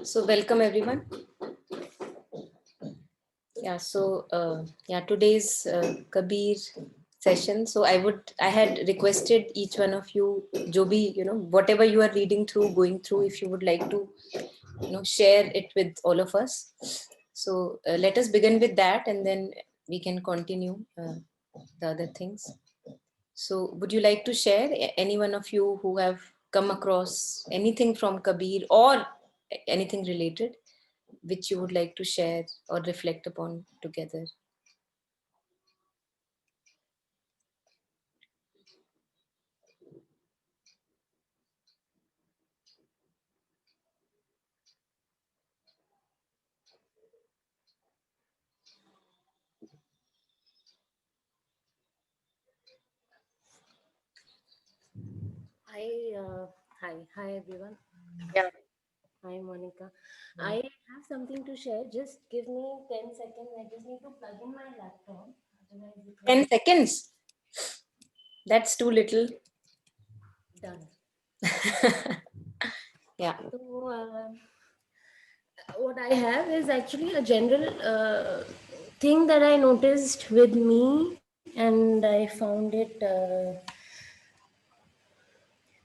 So welcome everyone. Today's Kabir session. So I had requested each one of you, Jobi, whatever you are reading through, going through, if you would like to, share it with all of us. So let us begin with that, and then we can continue the other things. So would you like to share, any one of you who have come across anything from Kabir or anything related, which you would like to share or reflect upon together? Hi everyone. Yeah. Hi Monica. I have something to share. Just give me 10 seconds. I just need to plug in my laptop. Otherwise it 10 will seconds? That's too little. done. Yeah. So what I have is actually a general thing that I noticed with me, and I found it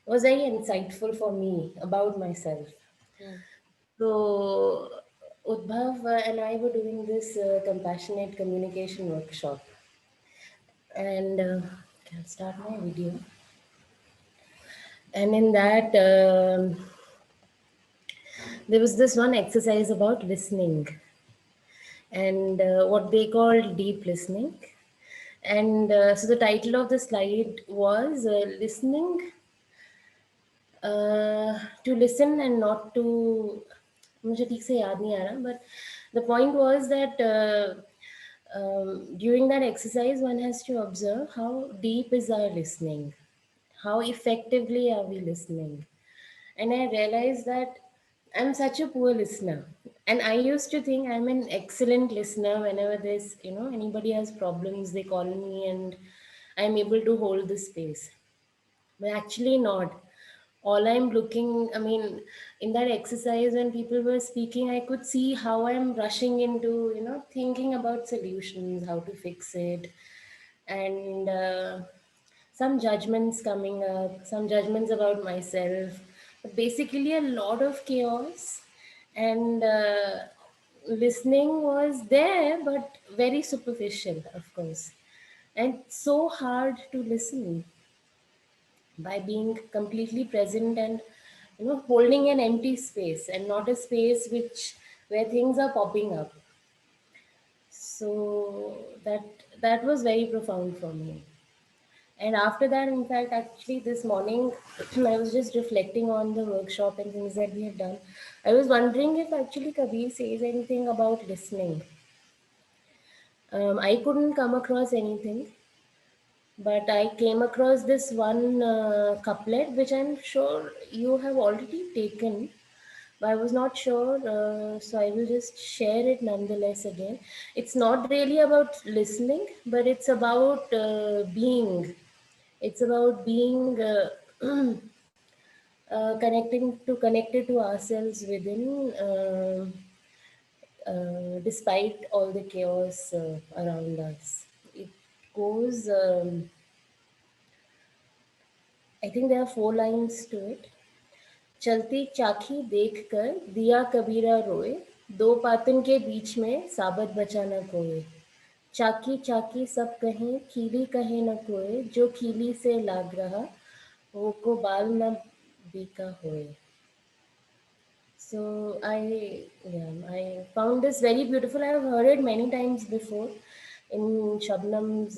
was very insightful for me about myself. Mm. So, Udbhav and I were doing this compassionate communication workshop, and can I start my video. And in that, there was this one exercise about listening, and what they called deep listening. And so the title of the slide was listening to listen and not to मुझे ठीक से याद नहीं आ रहा but the point was that during that exercise one has to observe how deep is our listening, how effectively are we listening. And I realized that I'm such a poor listener, and I used to think I'm an excellent listener. Whenever there's anybody has problems, they call me and I'm able to hold the space, but actually not. All I'm looking, I mean, in that exercise when people were speaking, I could see how I'm rushing into thinking about solutions, how to fix it. And some judgments coming up, some judgments about myself, but basically a lot of chaos. And listening was there, but very superficial, of course, and so hard to listen by being completely present and holding an empty space and not a space which where things are popping up. So that was very profound for me. And after that, in fact, actually this morning I was just reflecting on the workshop and things that we have done. I was wondering if actually Kabir says anything about listening. I couldn't come across anything, but I came across this one couplet which I'm sure you have already taken, but I was not sure, so I will just share it nonetheless again. It's not really about listening, but it's about being. It's about being connected to ourselves within, despite all the chaos around us. It goes. I think there are four lines to it. चलती चाखी देख कर दिया कबीरा रोए, दो पातन के बीच में साबत बचा न कोई। चाकी चाकी सब कहें कीली कहे न कोई, जो कीली से लाग रहा वो को बाल न बीका होए. So I found this very beautiful. I have heard it many times before in Shabnam's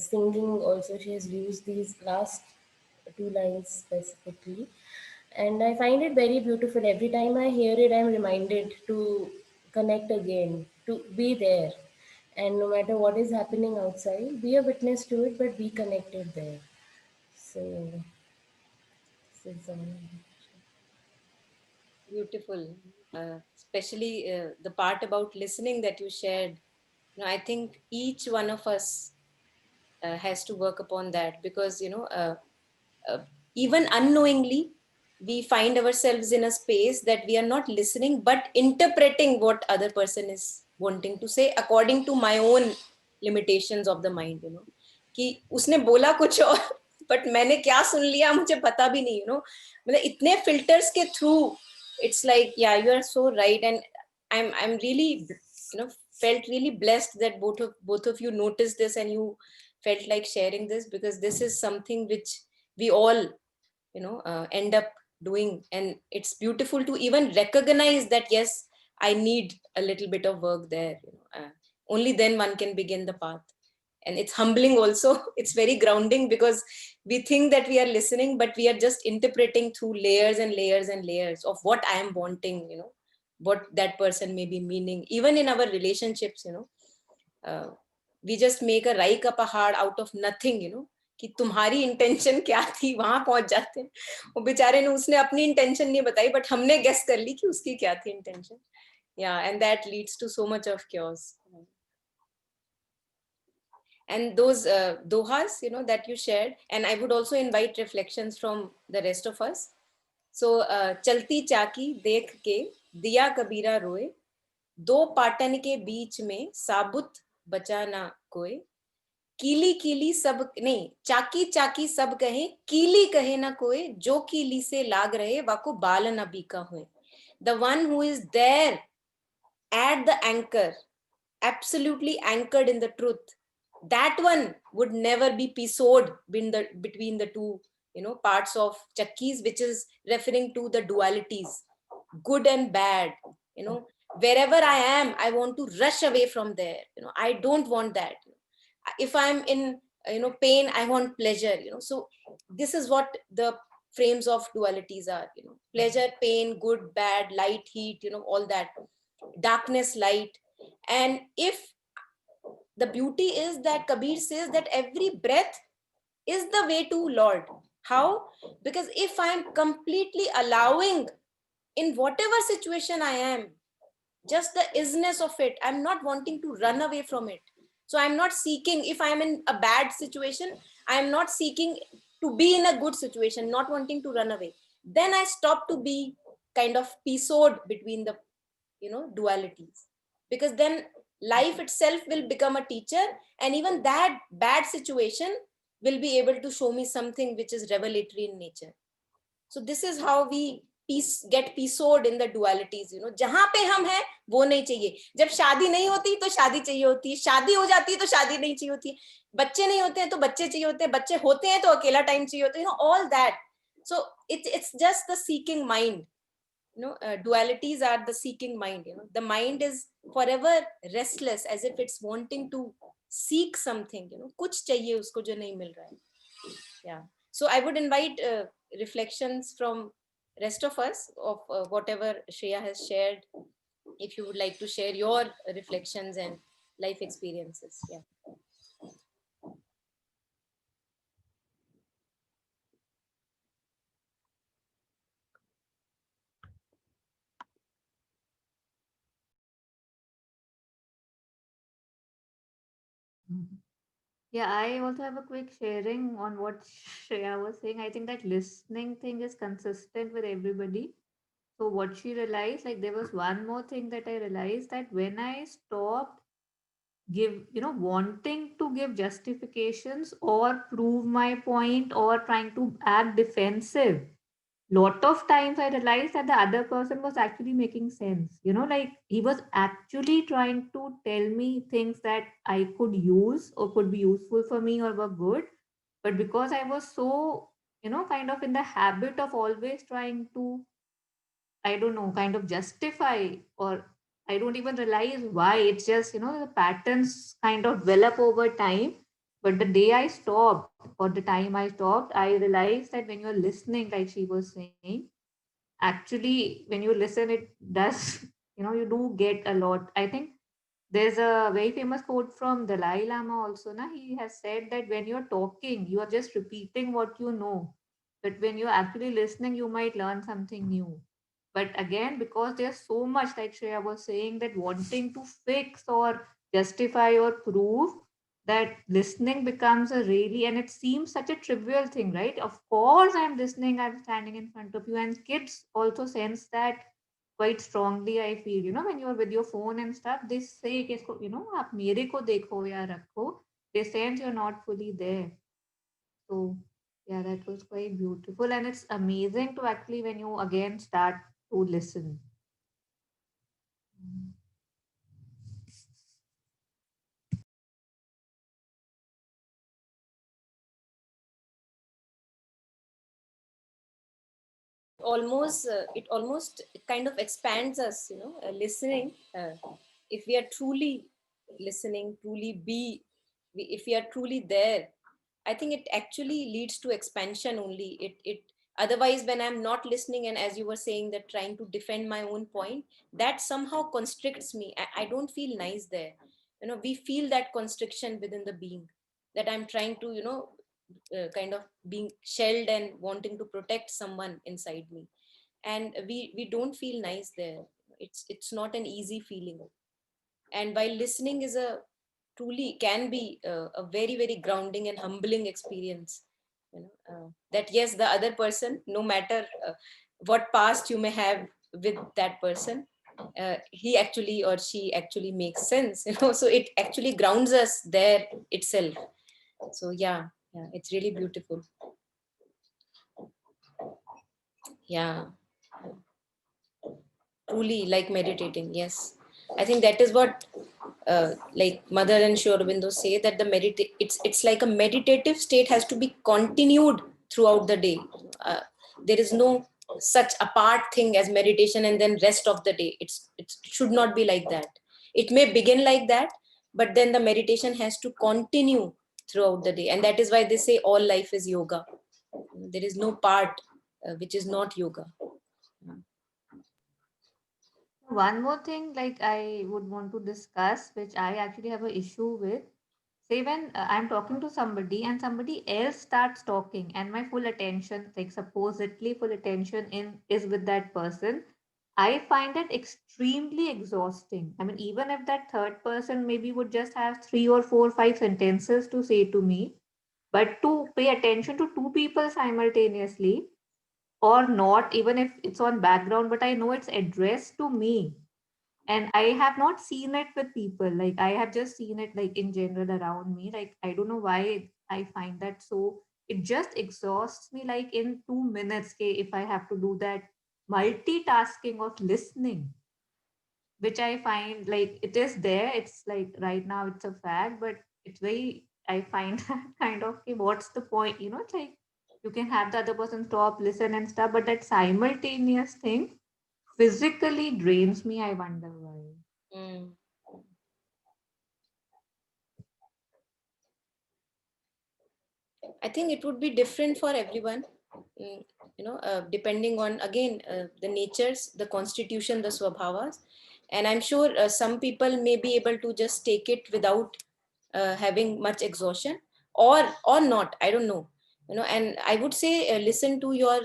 singing. Also, she has used these last two lines specifically, and I find it very beautiful. Every time I hear it, I'm reminded to connect again, to be there, and no matter what is happening outside, be a witness to it, but be connected there. So, this is all. Beautiful. Especially the part about listening that you shared. I think each one of us has to work upon that, because, uh, even unknowingly, we find ourselves in a space that we are not listening but interpreting what other person is wanting to say according to my own limitations of the mind, you know, कि उसने बोला कुछ और but मैंने क्या सुन लिया मुझे पता भी नहीं, you know, मतलब इतने filters के through it's like, yeah, you are so right. And I'm really, you know, felt really blessed that both of you noticed this and you felt like sharing this, because this is something which we all, you know, end up doing. And it's beautiful to even recognize that, yes, I need a little bit of work there, you know, only then one can begin the path. And it's humbling also. It's very grounding, because we think that we are listening but we are just interpreting through layers and layers and layers of what I am wanting, you know, what that person may be meaning. Even in our relationships, you know, we just make a rye ka pahad out of nothing, you know, कि तुम्हारी intention क्या थी, वहां पहुंच जाते हैं. वो बेचारे ने, उसने अपनी इंटेंशन नहीं बताई बट हमने गेस कर ली कि उसकी क्या थी intention. Yeah, and that leads to so much of chaos. And those dohas, you know, that you shared, and I would also invite reflections from the rest of us. So चलती चाकी देख के दिया कबीरा रोए, दो पाटन के बीच में साबुत बचा ना कोई, कीली कीली सब नहीं, चाकी चाकी सब कहे, कीली कहे ना कोई, जो कीली से लाग रहे वाको बाल न बीका हुए. The one who is there at the anchor, absolutely anchored in the truth, that one would never be pisod between the two, you know, parts of chakkis, which is referring to the dualities, good and bad, you know. Wherever I am, I want to rush away from there, you know, I don't want that. If I'm in, you know, pain, I want pleasure, you know. So this is what the frames of dualities are, you know, pleasure, pain, good, bad, light, heat, you know, all that, darkness, light. And if the beauty is that Kabir says that every breath is the way to Lord. How? Because if I am completely allowing, in whatever situation I am, just the isness of it, I'm not wanting to run away from it. So I'm not seeking, if I'm in a bad situation, I'm not seeking to be in a good situation, not wanting to run away. Then I stop to be kind of episode between the, you know, dualities. Because then life itself will become a teacher, and even that bad situation will be able to show me something which is revelatory in nature. So this is how we get peaceoed in the dualities, you know. जहां पे हम हैं वो नहीं चाहिए. जब शादी नहीं होती तो शादी चाहिए होती है, शादी हो जाती है तो शादी नहीं चाहिए होती है, बच्चे नहीं होते हैं तो बच्चे चाहिए होते हैं, बच्चे होते हैं तो अकेला टाइम चाहिए होता है, you know, all that. So it's just the seeking mind, you know. Dualities are the seeking mind, you know. The mind is forever restless, as if it's wanting to seek something, you know, कुछ चाहिए उसको जो नहीं मिल रहा है. Yeah, so I would invite reflections from rest of us of whatever Shreya has shared, if you would like to share your reflections and life experiences. Yeah. Mhm. Yeah, I also have a quick sharing on what Shreya was saying. I think that listening thing is consistent with everybody. So what she realized, like there was one more thing that I realized, that when I stopped wanting to give justifications or prove my point or trying to act defensive, lot of times I realized that the other person was actually making sense. Like he was actually trying to tell me things that I could use or could be useful for me or were good. But because I was so, kind of in the habit of always trying to, I don't know, kind of justify, or I don't even realize why. It's just, the patterns kind of develop over time. But the day I stopped, or the time I stopped, I realized that when you're listening, like she was saying, actually, when you listen, it does, you do get a lot. I think there's a very famous quote from Dalai Lama also. He has said that when you're talking, you are just repeating what you know. But when you're actually listening, you might learn something new. But again, because there's so much, like Shreya was saying, that wanting to fix or justify or prove, that listening becomes a really, and it seems such a trivial thing, right? Of course I'm listening, I'm standing in front of you, and kids also sense that quite strongly, I feel, when you're with your phone and stuff, they say कि इसको, आप मेरे को देखो या रखो, they sense you're not fully there. So yeah, that was quite beautiful, and it's amazing to actually, when you again start to listen. It almost kind of expands us, listening. If we are truly listening, if we are truly there, I think it actually leads to expansion only. It Otherwise, when I'm not listening, and as you were saying, that trying to defend my own point, that somehow constricts me. I don't feel nice there. We feel that constriction within the being, that I'm trying to, kind of being shelled and wanting to protect someone inside me, and we don't feel nice there. It's not an easy feeling. And while listening is a truly can be a very very grounding and humbling experience, that yes, the other person, no matter what past you may have with that person, he actually or she actually makes sense, so it actually grounds us there itself. So yeah, it's really beautiful. Yeah, truly like meditating. Yes, I think that is what like Mother and Sri Aurobindo say, that it's like a meditative state has to be continued throughout the day. There is no such apart thing as meditation and then rest of the day. It should not be like that. It may begin like that, but then the meditation has to continue throughout the day, and that is why they say all life is yoga. There is no part which is not yoga. One more thing, like I would want to discuss, which I actually have an issue with. Say when I'm talking to somebody and somebody else starts talking, and my full attention, like supposedly full attention, in is with that person. I find that extremely exhausting. I mean, even if that third person maybe would just have three or four, five sentences to say to me, but to pay attention to two people simultaneously, or not, even if it's on background, but I know it's addressed to me, and I have not seen it with people, like I have just seen it like in general around me. Like I don't know why I find that so, it just exhausts me, like in 2 minutes, okay, if I have to do that multitasking of listening, which I find like it is there, it's like right now it's a fact, but it's very, I find that kind of, okay, what's the point, it's like you can have the other person stop, listen and stuff, but that simultaneous thing physically drains me. I wonder why. Mm. I think it would be different for everyone, mm, depending on, again, the natures, the constitution, the swabhavas. And I'm sure some people may be able to just take it without having much exhaustion, or not. I don't know. And I would say, listen to your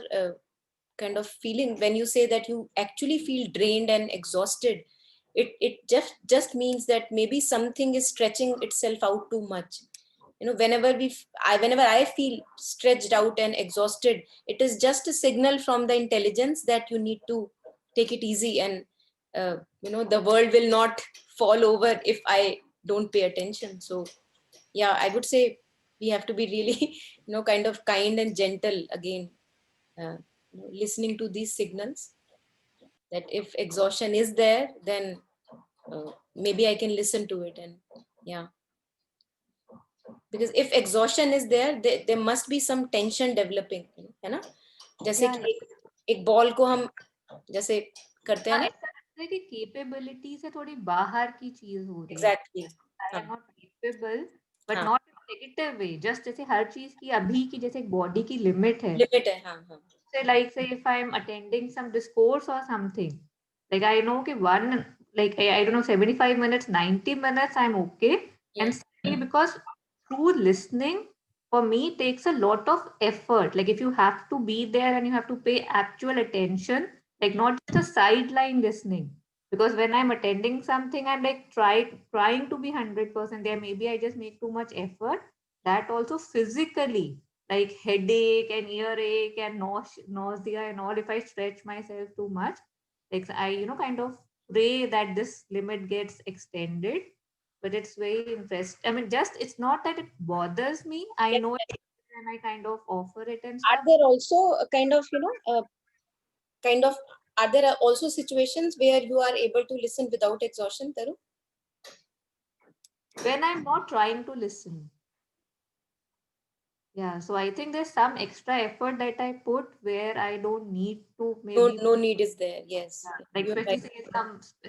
kind of feeling when you say that you actually feel drained and exhausted. It just means that maybe something is stretching itself out too much. Whenever I feel stretched out and exhausted, it is just a signal from the intelligence that you need to take it easy, and the world will not fall over if I don't pay attention. So yeah, I would say we have to be really kind of kind and gentle again, listening to these signals, that if exhaustion is there, then maybe I can listen to it. And yeah, because if exhaustion is there must be some tension developing, है ना? जैसे Yeah, कि एक ball को हम जैसे करते हैं हाँ, ना. ऐसा लगता है कि केपेबिलिटी से थोड़ी बाहर की चीज हो रही है। एग्जैक्टली. आई हाँ, एम नॉट केपेबल, बट हाँ, not in negative way, just जैसे हर चीज की अभी की जैसे बॉडी की लिमिट है। लिमिट है. हाँ, हाँ. Say like, say if I'm attending some discourse or something, like I know कि one, like I don't know, 75 minutes, 90 minutes I'm okay, Yeah. and secondly, because true listening for me takes a lot of effort. Like if you have to be there and you have to pay actual attention, like not just a sideline listening. Because when I'm attending something, I'm like trying to be 100% there. Maybe I just make too much effort. That also physically, like headache and earache and nausea and all, if I stretch myself too much, like I, kind of pray that this limit gets extended. But it's very interesting. I mean, just it's not that it bothers me. I know it, and I kind of offer it and Are stuff. there also a kind of, are there also situations where you are able to listen without exhaustion, Taru? When I'm not trying to listen. Yeah, so I think there's some extra effort that I put where I don't need to No, maybe, no need is there. Yes, yeah, like you're especially right.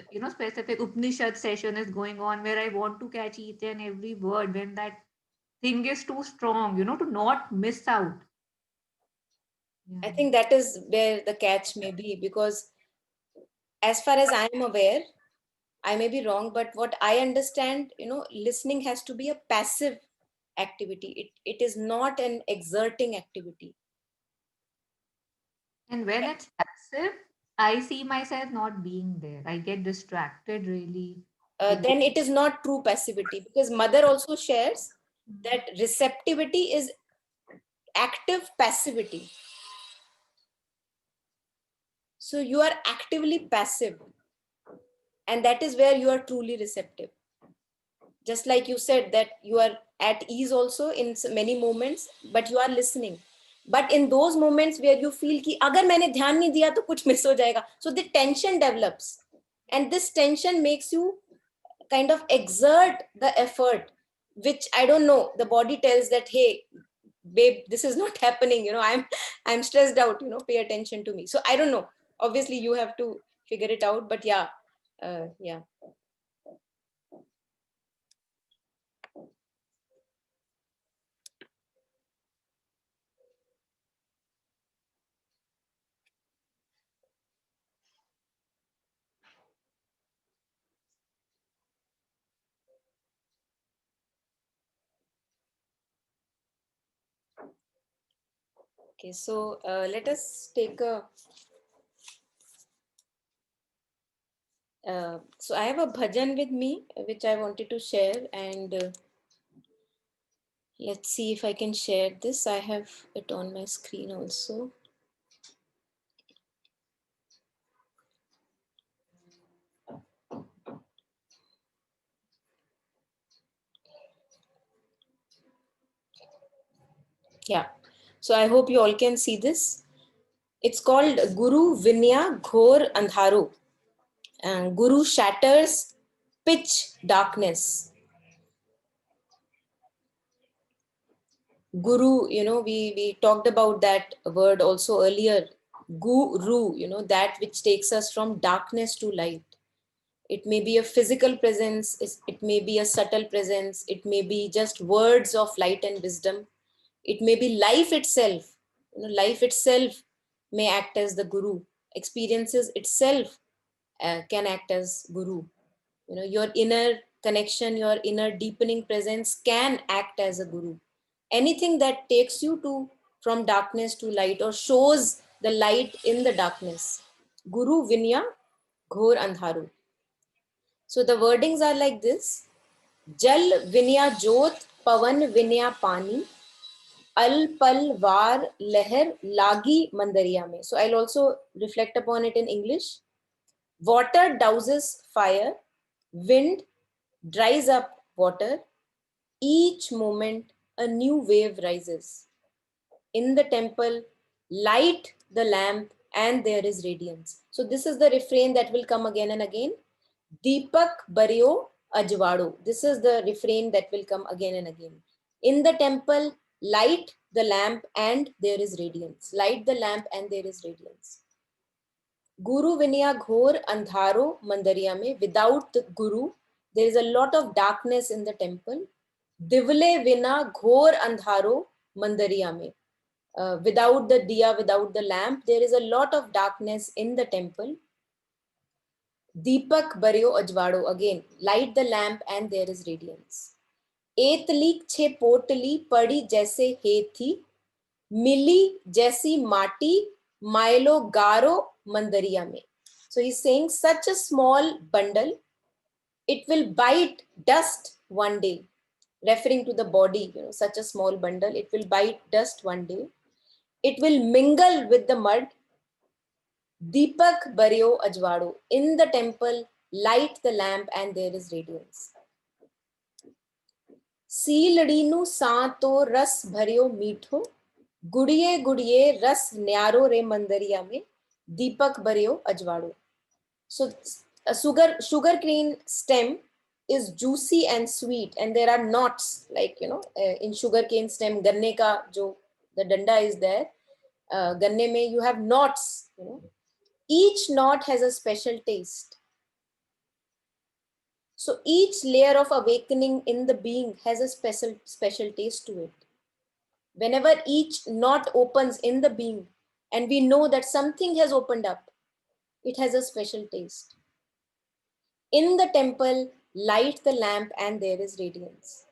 say some specific Upanishad session is going on where I want to catch each and every word when that thing is too strong, to not miss out. I Yeah. think that is where the catch may be, because as far as I'm aware, I may be wrong, but what I understand, listening has to be a passive activity. It is not an exerting activity. And when it's passive, I see myself not being there. I get distracted really. Like, Then it is not true passivity, because mother also shares that receptivity is active passivity. So you are actively passive, and that is where you are truly receptive. Just like you said that you are at ease also in many moments, but you are listening. But in those moments where you feel कि अगर मैंने ध्यान नहीं दिया तो कुछ miss हो जाएगा, so the tension develops, and this tension makes you kind of exert the effort, which I don't know, the body tells that, hey babe, this is not happening, I'm stressed out, pay attention to me. So I don't know, obviously you have to figure it out, but yeah, yeah. Okay, so let us take a so I have a bhajan with me, which I wanted to share, and let's see if I can share this. I have it on my screen also. Yeah, so I hope you all can see this. It's called Guru Vinya Ghor Andharu. Guru shatters pitch darkness. Guru, we talked about that word also earlier. Guru, that which takes us from darkness to light. It may be a physical presence, it may be a subtle presence, it may be just words of light and wisdom. It may be life itself. Life itself may act as the guru. Experiences itself can act as guru. Your inner connection, your inner deepening presence can act as a guru. Anything that takes you to from darkness to light or shows the light in the darkness. Guru Vinya Ghor Andharu. So the wordings are like this: Jal Vinya Jot Pavan Vinya Pani Al Pal Var Leher Lagi Mandariya Mein. So I'll also reflect upon it in English. Water douses fire, wind dries up water, each moment a new wave rises. In the temple, light the lamp and there is radiance. So this is the refrain that will come again and again. Deepak Baryo Ajwado. This is the refrain that will come again and again. In the temple, light the lamp and there is radiance. Light the lamp and there is radiance. Guru Vinaya Ghor Andharo Mandariya mein. Without the Guru, there is a lot of darkness in the temple. Divle Vina Ghor Andharo Mandariya mein. Without the diya, without the lamp, there is a lot of darkness in the temple. Deepak Baryo Ajwado, again, light the lamp and there is radiance. Etli छे पोटली पड़ी जैसे हे थी, मिली जैसी माटी मायलो गारो मंदरिया में. So he's saying such a small bundle, it will bite dust one day, referring to the body, such a small bundle, it will bite dust one day. It will mingle with the mud. Deepak Baryo Ajwado. In the temple, light the lamp and there is radiance. सीलड़ीनु सांतो रस भरियो मीठो गुड़िए गुड़िए रस न्यारो रे मंदरिया में दीपक भरियो अजवाड़ो. So a sugar cane stem is juicy and sweet, and there are knots, like in sugarcane stem ganne ka jo the danda is there, ganne mein you have knots, each knot has a special taste. So each layer of awakening in the being has a special taste to it. Whenever each knot opens in the being and we know that something has opened up, it has a special taste. In the temple, light the lamp and there is radiance.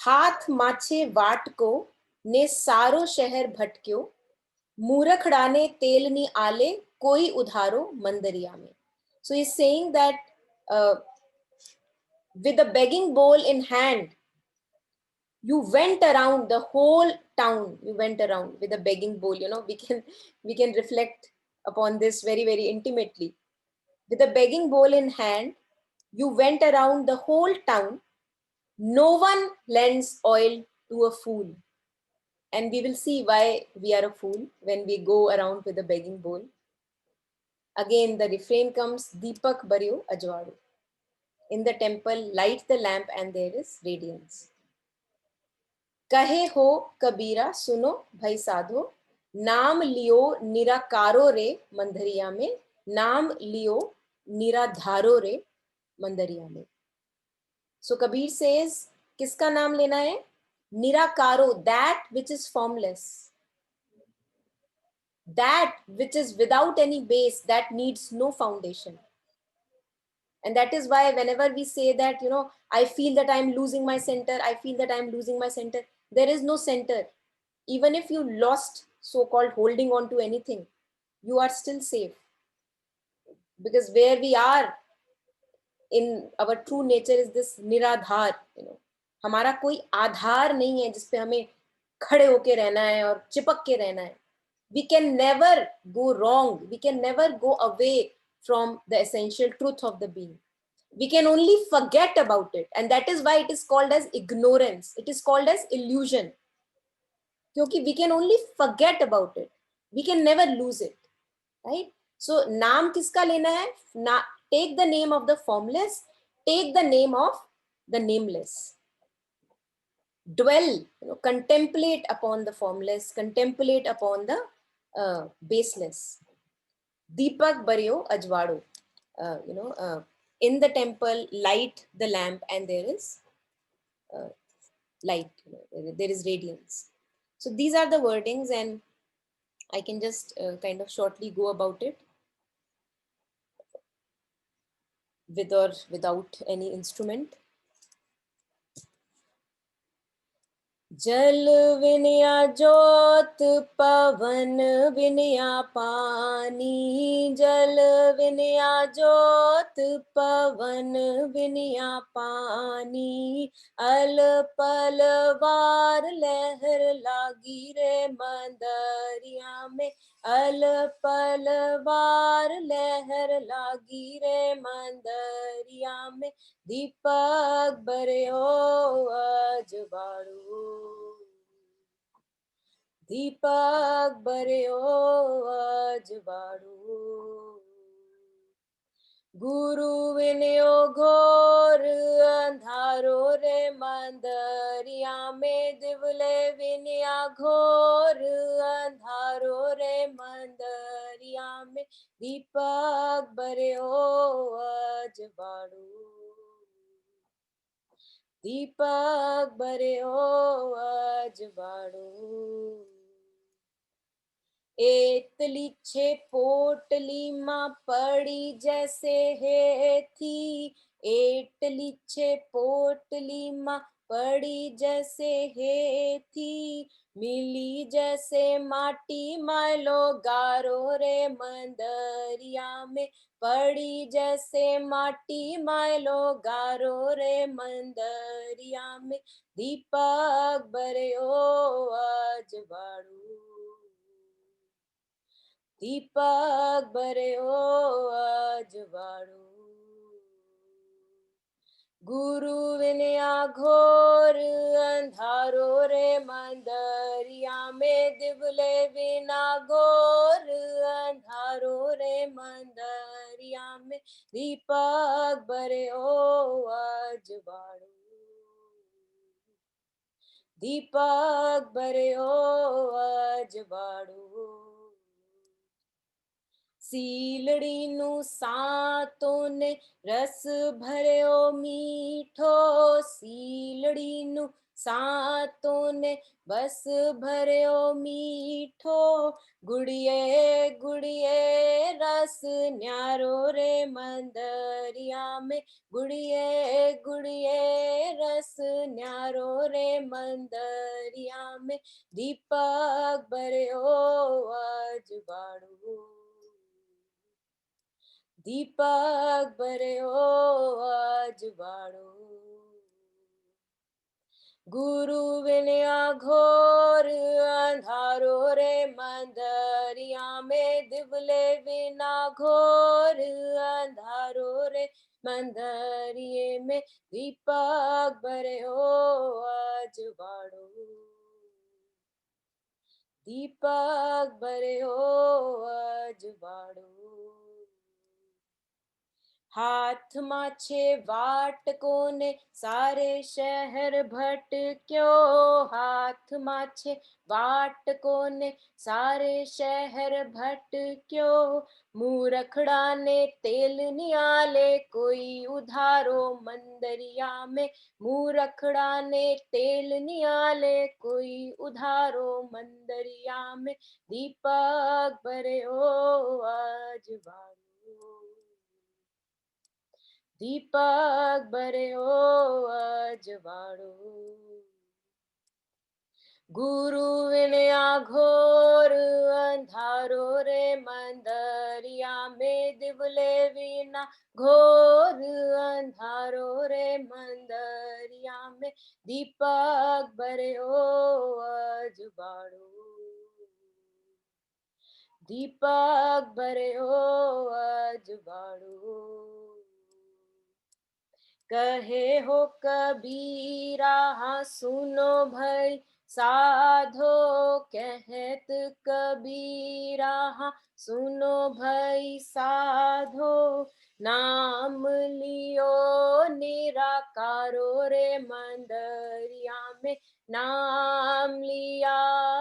हाथ माछे वाट को ने सारो शहर भटक्यो मूरखड़ाने तेलनी आले कोई उधारो मंदरिया में. So he's saying that with a begging bowl in hand, you went around the whole town. You went around with a begging bowl. We can reflect upon this very, very intimately. With a begging bowl in hand, you went around the whole town. No one lends oil to a fool. And we will see why we are a fool when we go around with a begging bowl. Again, the refrain comes, Deepak Baryo Ajwado. In the temple, light the lamp and there is radiance. कहे हो कबीरा सुनो भाई साधो नाम लियो निराकारो रे मंदरिया में नाम लियो निराधारो रे मंदरिया में. So Kabir says, किसका नाम लेना है? निराकारो, that which is formless, that which is without any base, that needs no foundation. And that is why whenever we say that, I feel that I'm losing my center, I feel that I'm losing my center, there is no center. Even if you lost so-called holding on to anything, you are still safe. Because where we are in our true nature is this niradhar. हमारा कोई आधार नहीं है जिसपे हमें खड़े होके रहना है और चिपक के रहना है. We can never go wrong. We can never go away from the essential truth of the being. We can only forget about it. And that is why it is called as ignorance. It is called as illusion. क्योंकि we can only forget about it. We can never lose it. Right? So, नाम किसका लेना है? Take the name of the formless. Take the name of the nameless. Dwell, contemplate upon the formless. Contemplate upon the baseless. Deepak Baryo Ajwado. In the temple, light the lamp and there is light. There is radiance. So these are the wordings and I can just kind of shortly go about it with or without any instrument. जल विनया ज्योत पवन विनया पानी जल विनया ज्योत पवन विनया पानी अल पल वार लहर लागी रे मंदरिया में अल पल वार लहर लागी रे मंदरिया में दीपक बरयो अजवाड़ो दीपक बरयो अजवाड़ो गुरु विनयो घोर अंधारो रे मंदरिया में दिवले विनया घोर अंधारो रे मंदरिया में दीपक बरयो अजवाड़ो दीपक बरयो अजवाड़ो एतली छे पोटली मां पड़ी जैसे है थी एटली छे पोटली मां पड़ी जैसे हे थी, मिली जैसे माटी मायलो गारो रे मंदरिया में, पड़ी जैसे माटी मायलो गारो रे मंदरिया में, दीपक बरयो अजवाड़ू, दीपक बरयो अजवाड़ू, गुरु विनया घोर अंधारो रे मंदरिया में, दिवले बिना घोर अंधारो रे मंदरिया में, दीपक बरयो अजवाड़ू, दीपक बरयो अजवाड़ू, सीलड़ी नु सातो ने रस भरयो मीठो, सीलड़ी नु सातो ने बस भरयो मीठो, गुड़िए गुड़िए रस न्यारो रे मंदरिया में, गुड़िए गुड़िए रस न्यारो रे मंदरिया में, दीपक बरयो अजवाड़ू, दीपक बरयो अजवाड़ू, गुरु विनया घोर अंधारो रे मंदरिया में, दिवले बिना घोर अंधारो रे मंदरिये में, दीपक बरयो अजवाड़ू, दीपक बरयो अजवाड़ू, हाथ माछे वाट कोने सारे शहर भटक्यो, हाथ माछे वाट कोने सारे शहर भटक्यो, मूरखड़ा ने तेल नियाले कोई उधारो मंदरिया में, मूरखड़ा ने तेल नियाले कोई उधारो मंदरिया में, दीपक बरयो अजवाड़ू, दीपक बरयो अजवाड़ू, गुरु विनया घोर अंधारो रे मंदरिया में, दिवले बिना घोर अंधारो रे मंदरिया में, दीपक बरयो अजवाड़ू, दीपक बरयो अजवाड़ू, कहे हो कबीरा हाँ सुनो भाई साधो, कहत कबीरा हाँ सुनो भाई साधो, नाम लियो निराकारो रे मंदरिया में, नाम लिया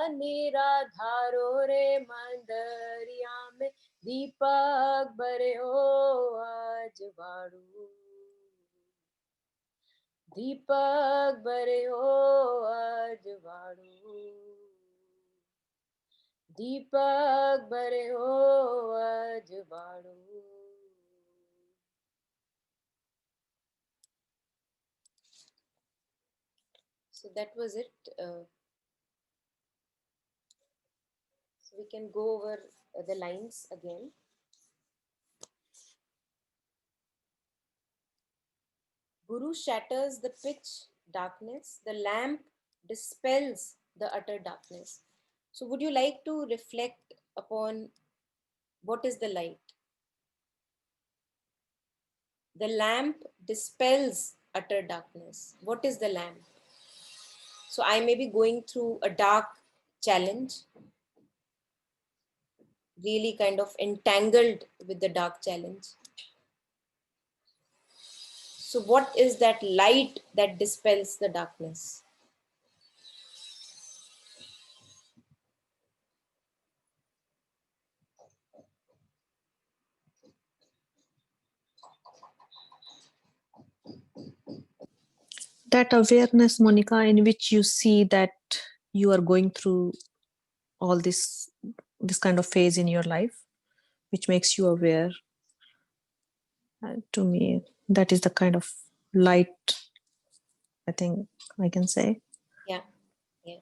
निराधारो रे मंदरिया में, दीपक बरयो अजवाड़ू, दीपक बरयो अजवाड़ू, दीपक बरयो अजवाड़ू। So that was it. So we can go over the lines again. Guru shatters the pitch darkness, the lamp dispels the utter darkness. So would you like to reflect upon what is the light? The lamp dispels utter darkness. What is the lamp? So I may be going through a dark challenge, really kind of entangled with the dark challenge. So what is that light that dispels the darkness? That awareness, Monica, in which you see that you are going through all this kind of phase in your life, which makes you aware. To me, that is the kind of light I think I can say. Yeah. Yeah.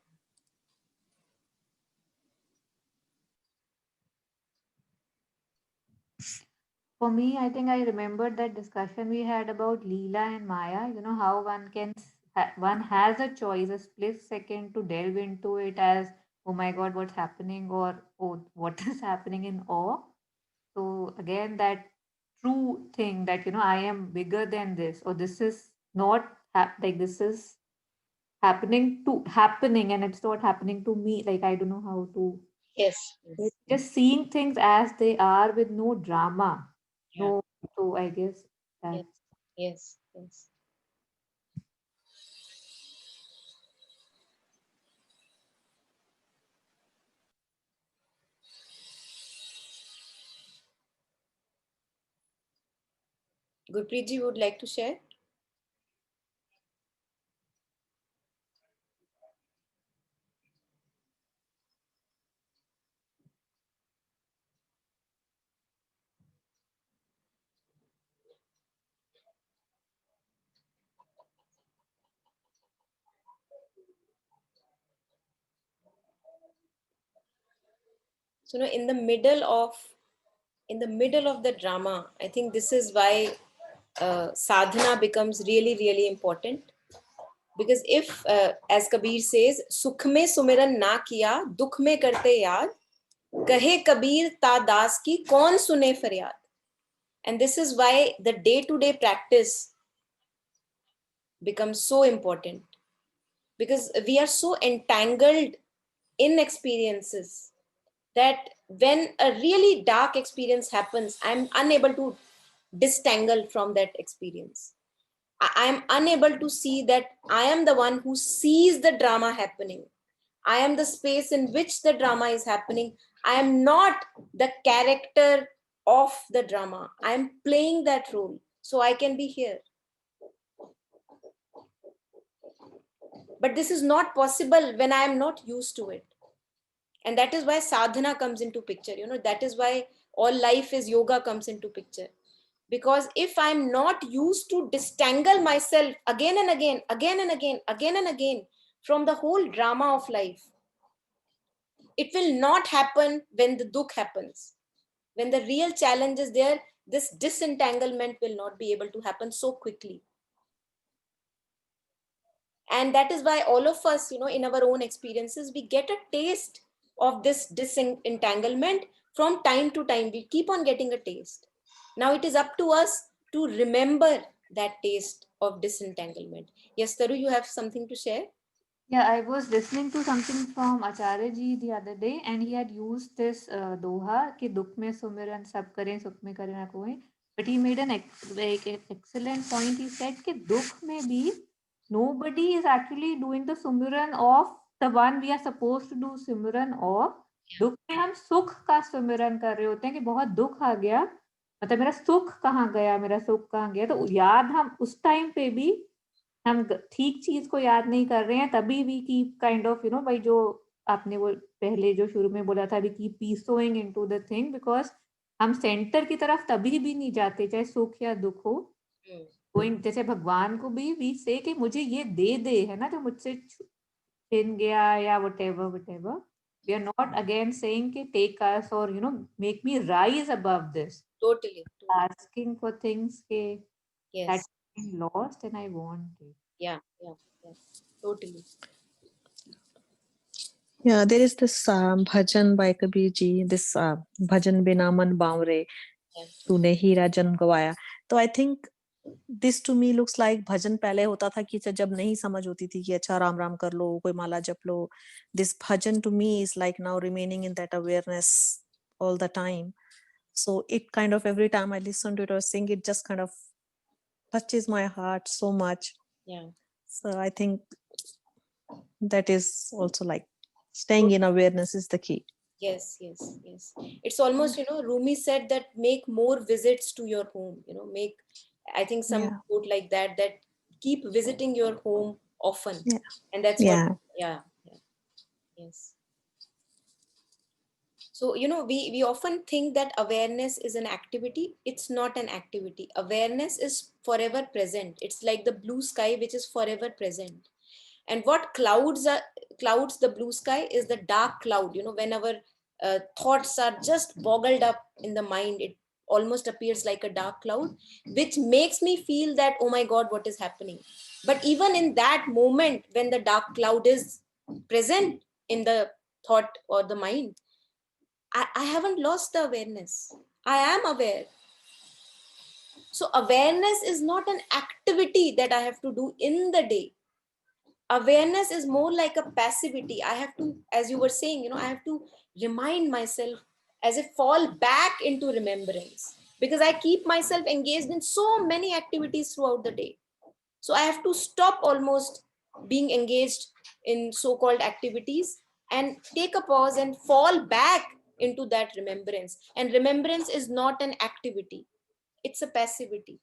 For me, I think I remembered that discussion we had about Leela and Maya. You know how one has a choice, a split second to delve into it as, oh my God, what's happening, or oh, what is happening in awe. So again, that true thing that I am bigger than this, or this is not like this is happening, and it's not happening to me. Like I don't know how to Yes. Yes. just seeing things as they are with no drama. Yeah. No, so I guess Yes. that's Yes. Yes. Gurpreet ji would like to share. So, in the middle of the drama, I think this is why sadhana becomes really, really important. Because if, as Kabir says, sukh mein sumiran na kiya, dukh mein karte yaad, kahe Kabir ta das ki kaun sune faryad. And this is why the day-to-day practice becomes so important, because we are so entangled in experiences that when a really dark experience happens, I'm unable to disentangle from that experience. I'm unable to see that I am the one who sees the drama happening. I am the space in which the drama is happening. I am not the character of the drama. I am playing that role so I can be here. But this is not possible when I am not used to it. And that is why sadhana comes into picture. That is why all life is yoga comes into picture. Because if I'm not used to disentangle myself again and again, again and again, again and again from the whole drama of life, it will not happen when the dukh happens. When the real challenge is there, this disentanglement will not be able to happen so quickly. And that is why all of us, in our own experiences, we get a taste of this disentanglement from time to time. We keep on getting a taste. Now it is up to us to remember that taste of disentanglement. Yes, Taru, you have something to share? Yeah, I was listening to something from Acharya ji the other day, and he had used this doha कि दुख में सुमिरन सब करें सुख में करें ना कोई. But he made an excellent point. He said कि दुख में भी nobody is actually doing the सुमिरन of the one we are supposed to do सुमिरन of. दुख में हम सुख का सुमिरन कर रहे होते हैं कि बहुत दुख आ गया, मतलब मेरा सुख कहाँ गया, मेरा सुख कहाँ गया. तो याद हम उस टाइम पे भी हम ठीक चीज को याद नहीं कर रहे हैं, तभी वी कीप काइंड ऑफ भाई जो आपने वो पहले जो शुरू में बोला था, वी कीप पीसोइंग इनटू द थिंग, बिकॉज हम सेंटर की तरफ तभी भी नहीं जाते चाहे सुख या दुख हो. गोइंग जैसे भगवान को भी वी से कि मुझे ये दे है ना जो मुझसे छिन गया या whatever. We are not again saying कि take us or make me rise above this. Totally. Asking for things that Yes. been lost and I want it. Yeah. Totally. Yeah, there is this bhajan by Kabir ji, this bhajan bina man baunre, तूने हीरा जन्म गवाया. तो I think this to me looks like भजन पहले होता था कि जब नहीं समझ होती थी कि अच्छा राम राम कर लो, कोई माला जप लो. This bhajan to me is like now remaining in that awareness all the time. So it kind of every time I listen to it or sing it just kind of touches my heart so much. Yeah. So I think that is also like staying in awareness is the key. Yes. It's almost, Rumi said that make more visits to your home, make, I think some quote like that keep visiting your home often. Yeah. And that's what, yeah. Yes. So, we often think that awareness is an activity. It's not an activity. Awareness is forever present. It's like the blue sky, which is forever present. And what clouds the blue sky is the dark cloud. When our thoughts are just boggled up in the mind, it almost appears like a dark cloud, which makes me feel that, oh my God, what is happening? But even in that moment, when the dark cloud is present in the thought or the mind, I haven't lost the awareness. I am aware. So awareness is not an activity that I have to do in the day. Awareness is more like a passivity. I have to, as you were saying, I have to remind myself, as if fall back into remembrance, because I keep myself engaged in so many activities throughout the day. So I have to stop almost being engaged in so-called activities and take a pause and fall back into that remembrance. And remembrance is not an activity, it's a passivity.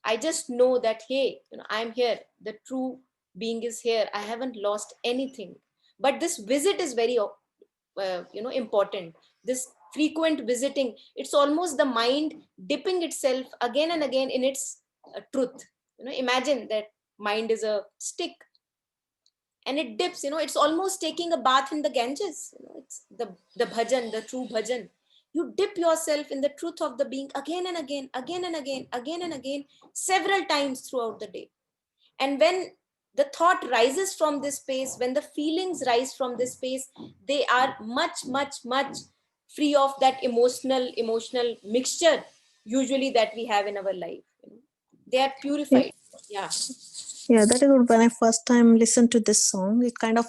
I just know that, hey, I'm here. The true being is here. I haven't lost anything. But this visit is very, important. This frequent visiting, it's almost the mind dipping itself again and again in its truth. Imagine that mind is a stick and it dips. It's almost taking a bath in the Ganges. It's the bhajan, the true bhajan. You dip yourself in the truth of the being again and again, again and again, again and again, several times throughout the day. And when the thought rises from this space, when the feelings rise from this space, they are much, much, much free of that emotional mixture usually that we have in our life. They are Yeah, purified. Yeah. yeah, that is what, when I first time listened to this song, it kind of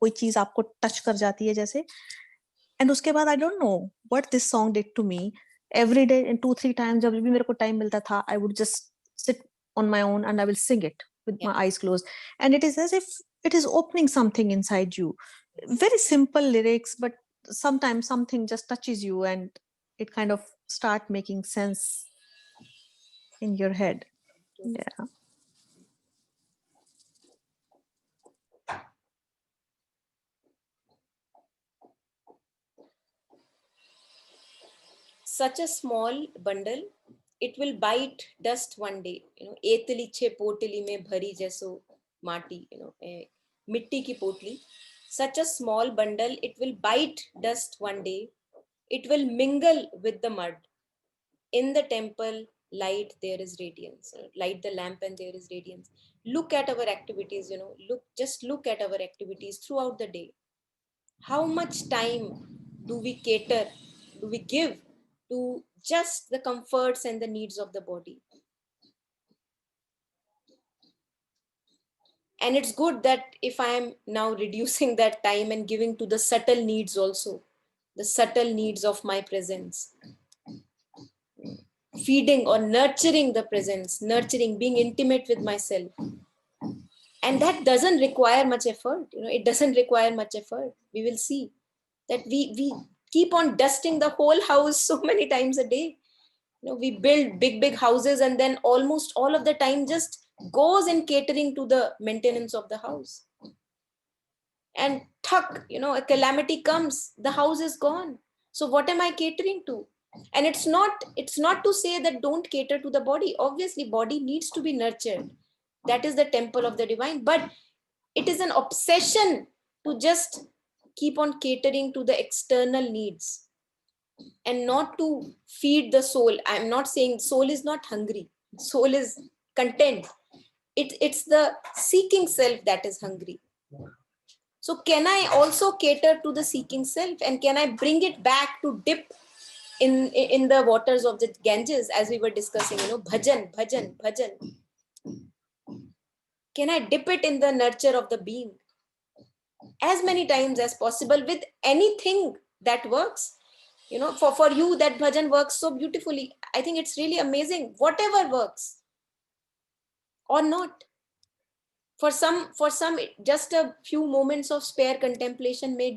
कोई चीज आपको touch कर जाती है जैसे, and उसके बाद I don't know what this song did to me. Every day 2-3 times जब भी मेरे को टाइम मिलता था, I would just sit on my own and I will sing it with Yeah. my eyes closed, and it is as if it is opening something inside you. Very simple lyrics, but sometimes something just touches you and it kind of start making sense in your head. Yeah. Such a small bundle, it will bite dust one day. एतली छे पोटली में भरी जैसो माटी, मिट्टी की पोटली. Such a small bundle, it will bite dust one day. It will mingle with the mud. In the temple, light, there is radiance. Light the lamp and there is radiance. Look at our activities, look at our activities throughout the day. How much time do we give to just the comforts and the needs of the body? And it's good that if I am now reducing that time and giving to the subtle needs also, the subtle needs of my presence, feeding or nurturing the presence, nurturing, being intimate with myself. And that doesn't require much effort. It doesn't require much effort. We will see that we keep on dusting the whole house so many times a day. We build big houses and then almost all of the time just goes in catering to the maintenance of the house. And a calamity comes, the house is gone. So what am I catering to? And it's not to say that don't cater to the body. Obviously body needs to be nurtured. That is the temple of the divine. But it is an obsession to just keep on catering to the external needs and not to feed the soul. I'm not saying soul is not hungry. Soul is content. It's the seeking self that is hungry. So can I also cater to the seeking self, and can I bring it back to dip in the waters of the Ganges, as we were discussing, bhajan, bhajan, bhajan. Can I dip it in the nurture of the being as many times as possible with anything that works? For you, that bhajan works so beautifully. I think it's really amazing. Whatever works or not. For some, just a few moments of spare contemplation may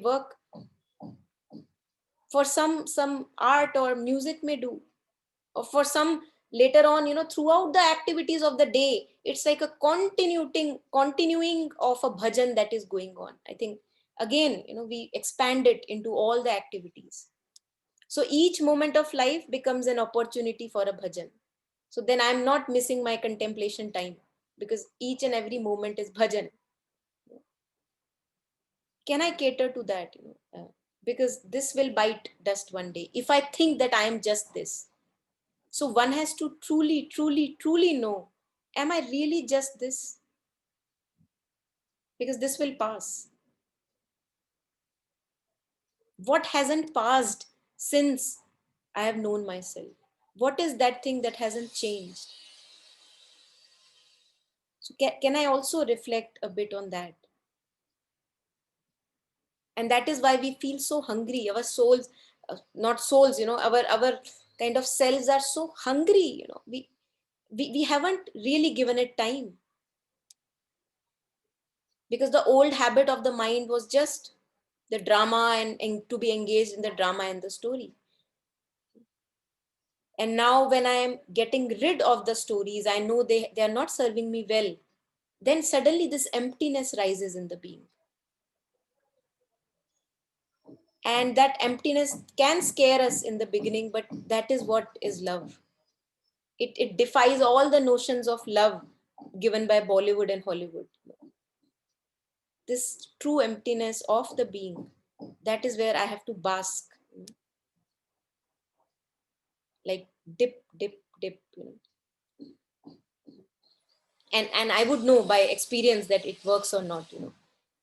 work. For some art or music may do. Or for some later on, throughout the activities of the day, it's like a continuing of a bhajan that is going on. I think again, we expand it into all the activities. So each moment of life becomes an opportunity for a bhajan. So then I'm not missing my contemplation time, because each and every moment is bhajan. Can I cater to that? Because this will bite dust one day. If I think that I am just this. So one has to truly, truly, truly know, am I really just this? Because this will pass. What hasn't passed since I have known myself? What is that thing that hasn't changed? So can I also reflect a bit on that? And that is why we feel so hungry. Our souls, not souls, our kind of selves are so hungry. We haven't really given it time, because the old habit of the mind was just the drama and to be engaged in the drama and the story. And now when I am getting rid of the stories, I know they are not serving me well, then suddenly this emptiness rises in the being. And that emptiness can scare us in the beginning, but that is what is love. It defies all the notions of love given by Bollywood and Hollywood. This true emptiness of the being, that is where I have to bask, like dip, dip, dip. And I would know by experience that it works or not.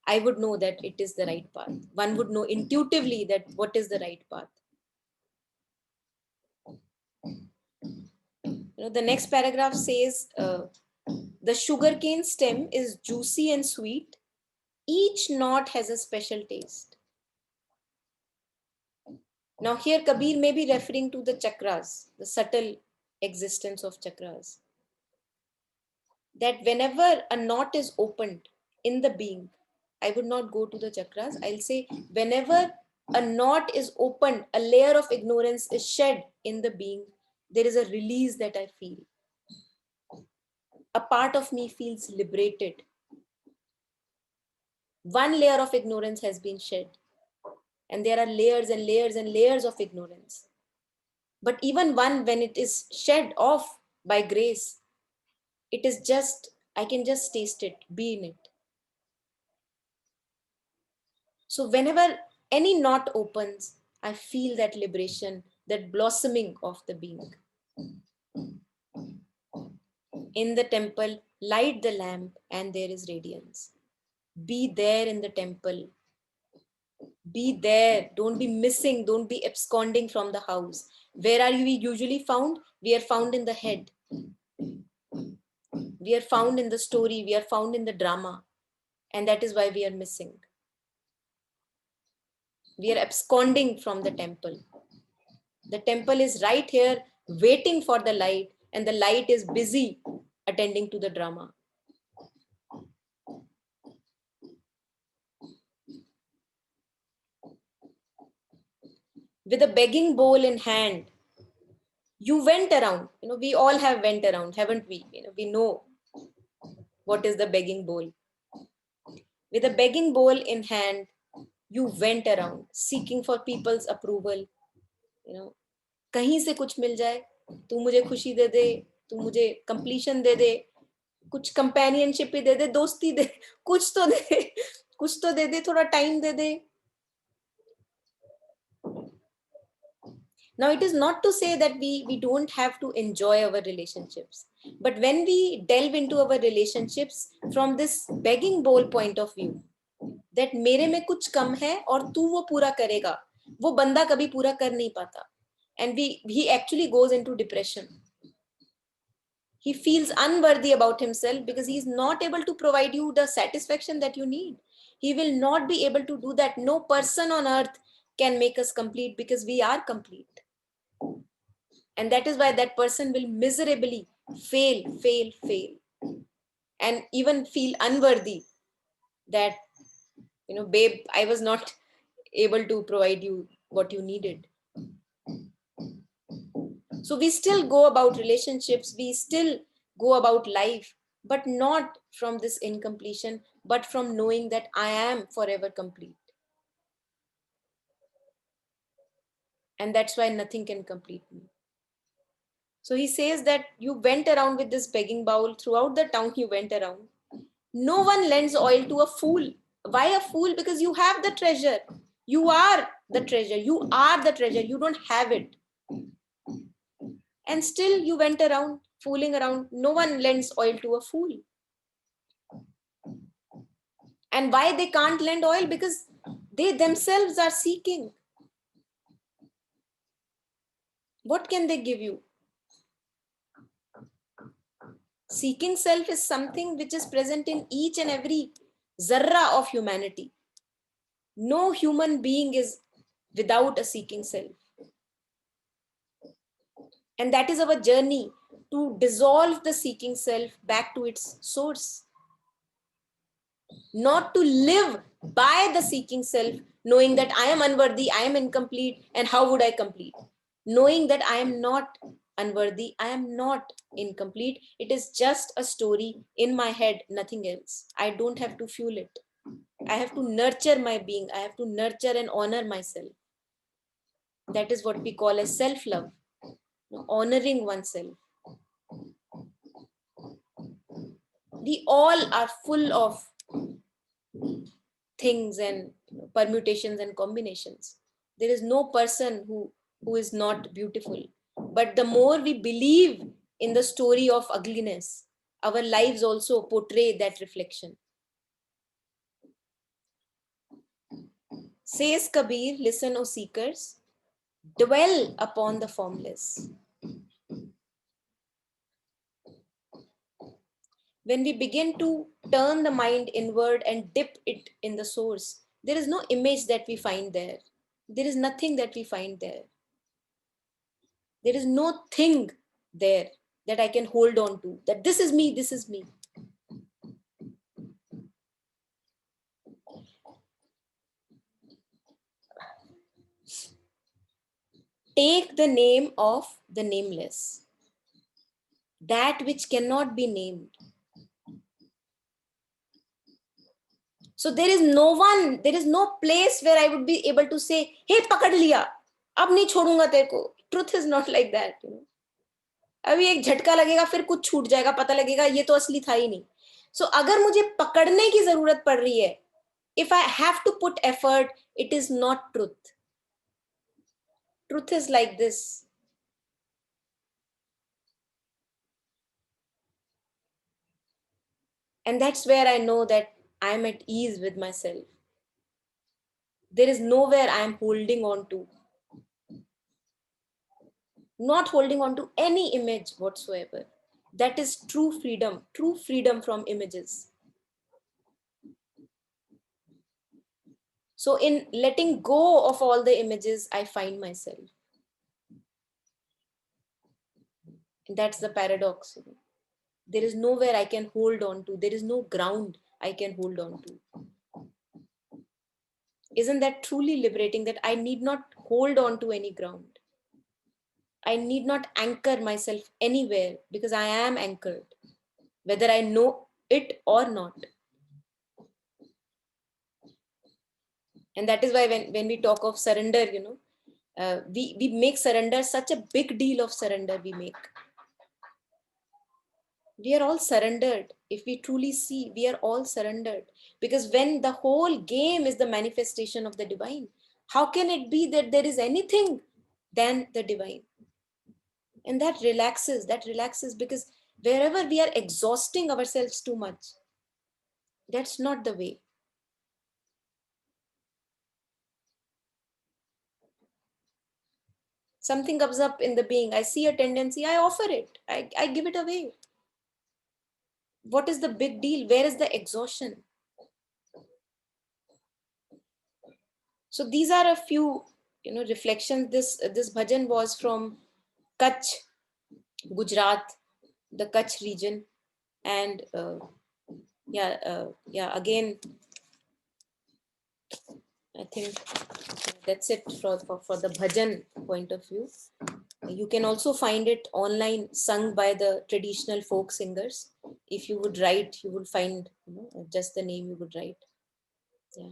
I would know that it is the right path. One would know intuitively that what is the right path. The next paragraph says, the sugarcane stem is juicy and sweet. Each knot has a special taste. Now here Kabir may be referring to the chakras, the subtle existence of chakras. That whenever a knot is opened in the being, I would not go to the chakras. I'll say whenever a knot is opened, a layer of ignorance is shed in the being, there is a release that I feel. A part of me feels liberated. One layer of ignorance has been shed. And there are layers and layers and layers of ignorance. But even one, when it is shed off by grace, it is just, I can just taste it, be in it. So whenever any knot opens, I feel that liberation, that blossoming of the being. In the temple, light the lamp and there is radiance. Be there in the temple. Be there. Don't be missing. Don't be absconding from the house. Where are we usually found? We are found in the head. We are found in the story. We are found in the drama. And that is why we are missing. We are absconding from the temple. The temple is right here waiting for the light, and the light is busy attending to the drama. With a begging bowl in hand, you went around. We all have went around, haven't we? We know what is the begging bowl. With a begging bowl in hand, you went around seeking for people's approval. कहीं से कुछ मिल जाए, तू मुझे खुशी दे दे, तू मुझे completion दे दे, कुछ कंपेनियनशिप ही दे दे, दोस्ती दे, कुछ तो दे, कुछ तो दे दे, थोड़ा time they they. Now, it is not to say that we don't have to enjoy our relationships. But when we delve into our relationships from this begging bowl point of view, that मेरे में कुछ कम है और तू वो पूरा करेगा, वो बंदा कभी पूरा कर नहीं पाता. And he actually goes into depression. He feels unworthy about himself because he is not able to provide you the satisfaction that you need. He will not be able to do that. No person on earth can make us complete because we are complete. And that is why that person will miserably fail, and even feel unworthy that, babe, I was not able to provide you what you needed. So we still go about relationships, we still go about life, but not from this incompletion, but from knowing that I am forever complete. And that's why nothing can complete me. So he says that you went around with this begging bowl throughout the town. You went around. No one lends oil to a fool. Why a fool? Because you have the treasure. You are the treasure. You are the treasure. You don't have it. And still you went around fooling around. No one lends oil to a fool. And why they can't lend oil? Because they themselves are seeking. What can they give you? Seeking self is something which is present in each and every zarra of humanity. No human being is without a seeking self. And that is our journey to dissolve the seeking self back to its source. Not to live by the seeking self, knowing that I am unworthy, I am incomplete, and how would I complete? Knowing that I am not unworthy, I am not incomplete. It is just a story in my head, nothing else. I don't have to fuel it. I have to nurture my being. I have to nurture and honor myself. That is what we call as self-love, honoring oneself. We all are full of things and permutations and combinations. There is no person who is not beautiful. But the more we believe in the story of ugliness, our lives also portray that reflection. Says Kabir, listen, O seekers, dwell upon the formless. When we begin to turn the mind inward and dip it in the source, there is no image that we find there. There is nothing that we find there. There is no thing there that I can hold on to, that this is me, this is me. Take the name of the nameless, that which cannot be named. So there is no one, there is no place where I would be able to say, hey, pakad liya, ab nahi chodunga tere ko. Truth is not like that. अभी एक झटका लगेगा, फिर कुछ छूट जाएगा, पता लगेगा ये तो असली था ही नहीं. सो अगर मुझे पकड़ने की जरूरत पड़ रही है, if I have to put effort, it is not truth. Truth is like this. And that's where I know that I'm at ease with myself. There is nowhere I'm holding on to. Not holding on to any image whatsoever. That is true freedom from images. So in letting go of all the images, I find myself. And that's the paradox. There is nowhere I can hold on to. There is no ground I can hold on to. Isn't that truly liberating, that I need not hold on to any ground? I need not anchor myself anywhere, because I am anchored, whether I know it or not. And that is why when we talk of surrender, we make surrender such a big deal of surrender we make. We are all surrendered. If we truly see, we are all surrendered. Because when the whole game is the manifestation of the divine, how can it be that there is anything than the divine? And that relaxes because wherever we are exhausting ourselves too much, that's not the way. Something comes up in the being, I see a tendency, I offer it, I give it away. What is the big deal? Where is the exhaustion? So these are a few, reflections. This bhajan was from Kutch, Gujarat, the Kutch region, and again, I think that's it for the bhajan point of view. You can also find it online, sung by the traditional folk singers. If you would write, you would find just the name you would write. Yeah.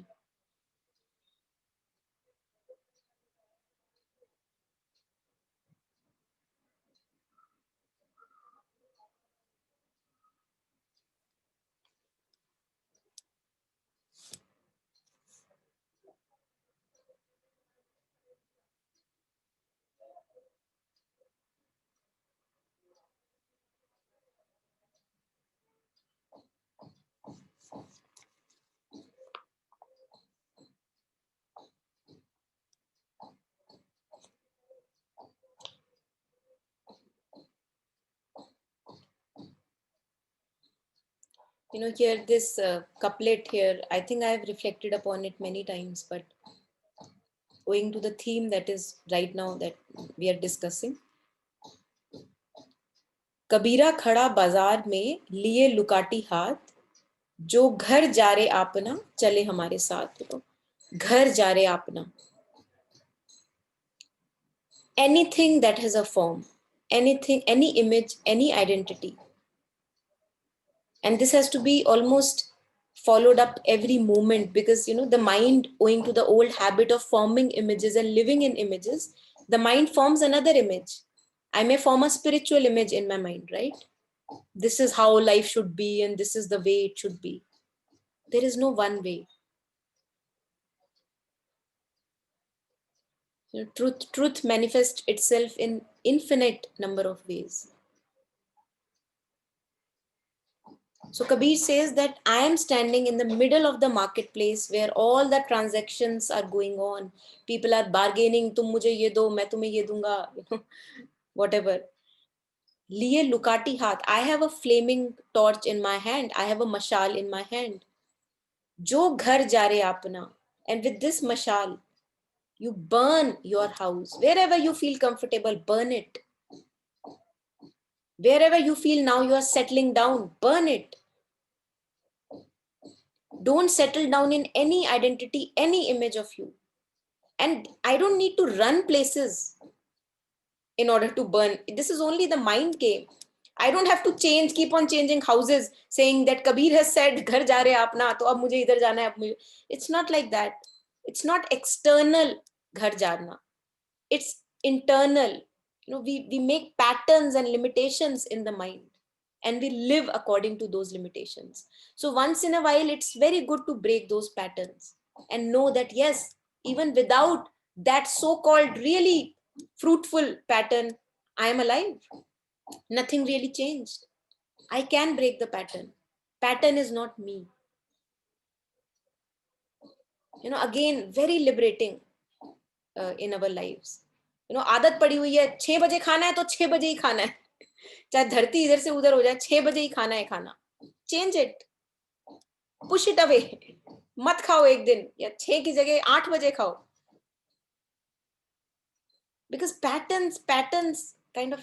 Here this couplet here, I think I have reflected upon it many times, but owing to the theme that is right now that we are discussing, कबीरा खड़ा बाजार में लिए लुकाटी हाथ, जो घर जा रे आपना चले हमारे साथ. घर जा रे आपना. Anything that has a form, anything, any image, any identity, and this has to be almost followed up every moment, because the mind, owing to the old habit of forming images and living in images, the mind forms another image. I may form a spiritual image in my mind, right? This is how life should be and this is the way it should be. There is no one way. Truth manifests itself in infinite number of ways. So Kabir says that I am standing in the middle of the marketplace where all the transactions are going on. People are bargaining, tum mujhe ye do, main tumhe ye dunga, whatever. Liye lukati haath. I have a flaming torch in my hand. I have a mashal in my hand. Jo ghar ja re apna. And with this mashal, you burn your house. Wherever you feel comfortable, burn it. Wherever you feel now you are settling down, burn it. Don't settle down in any identity, any image of you. And I don't need to run places in order to burn. This is only the mind game. I don't have to keep on changing houses, saying that Kabir has said, "Ghar ja rahe aap na, to ab mujhe idhar jana hai." It's not like that. It's not external ghar jana. It's internal. We make patterns and limitations in the mind, and we live according to those limitations. So once in a while, it's very good to break those patterns and know that, yes, even without that so-called really fruitful pattern, I am alive. Nothing really changed. I can break the pattern. Pattern is not me. Again, very liberating in our lives. आदत पड़ी हुई है 6 बजे खाना है तो 6 बजे ही खाना है, चाहे धरती इधर से उधर हो जाए, 6 बजे ही खाना है खाना. Change it, push it away. मत खाओ एक दिन, या 6 की जगह 8 बजे खाओ. Because patterns kind of,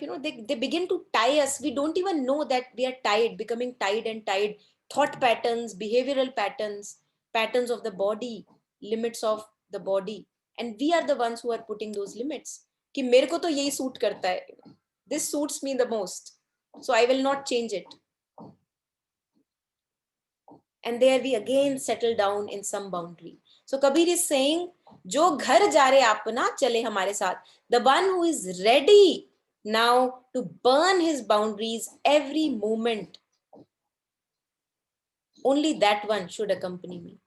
they begin to tie us. We don't even know that we are tied, becoming tied and tied. Thought patterns, behavioral patterns, patterns of the body, limits of the body. And we are the ones who are putting those limits. कि मेरे को तो यही suit करता है. This suits me the most. So I will not change it. And there we again settle down in some boundary. So Kabir is saying, जो घर जा रहे अपना चले हमारे साथ. The one who is ready now to burn his boundaries every moment, only that one should accompany me.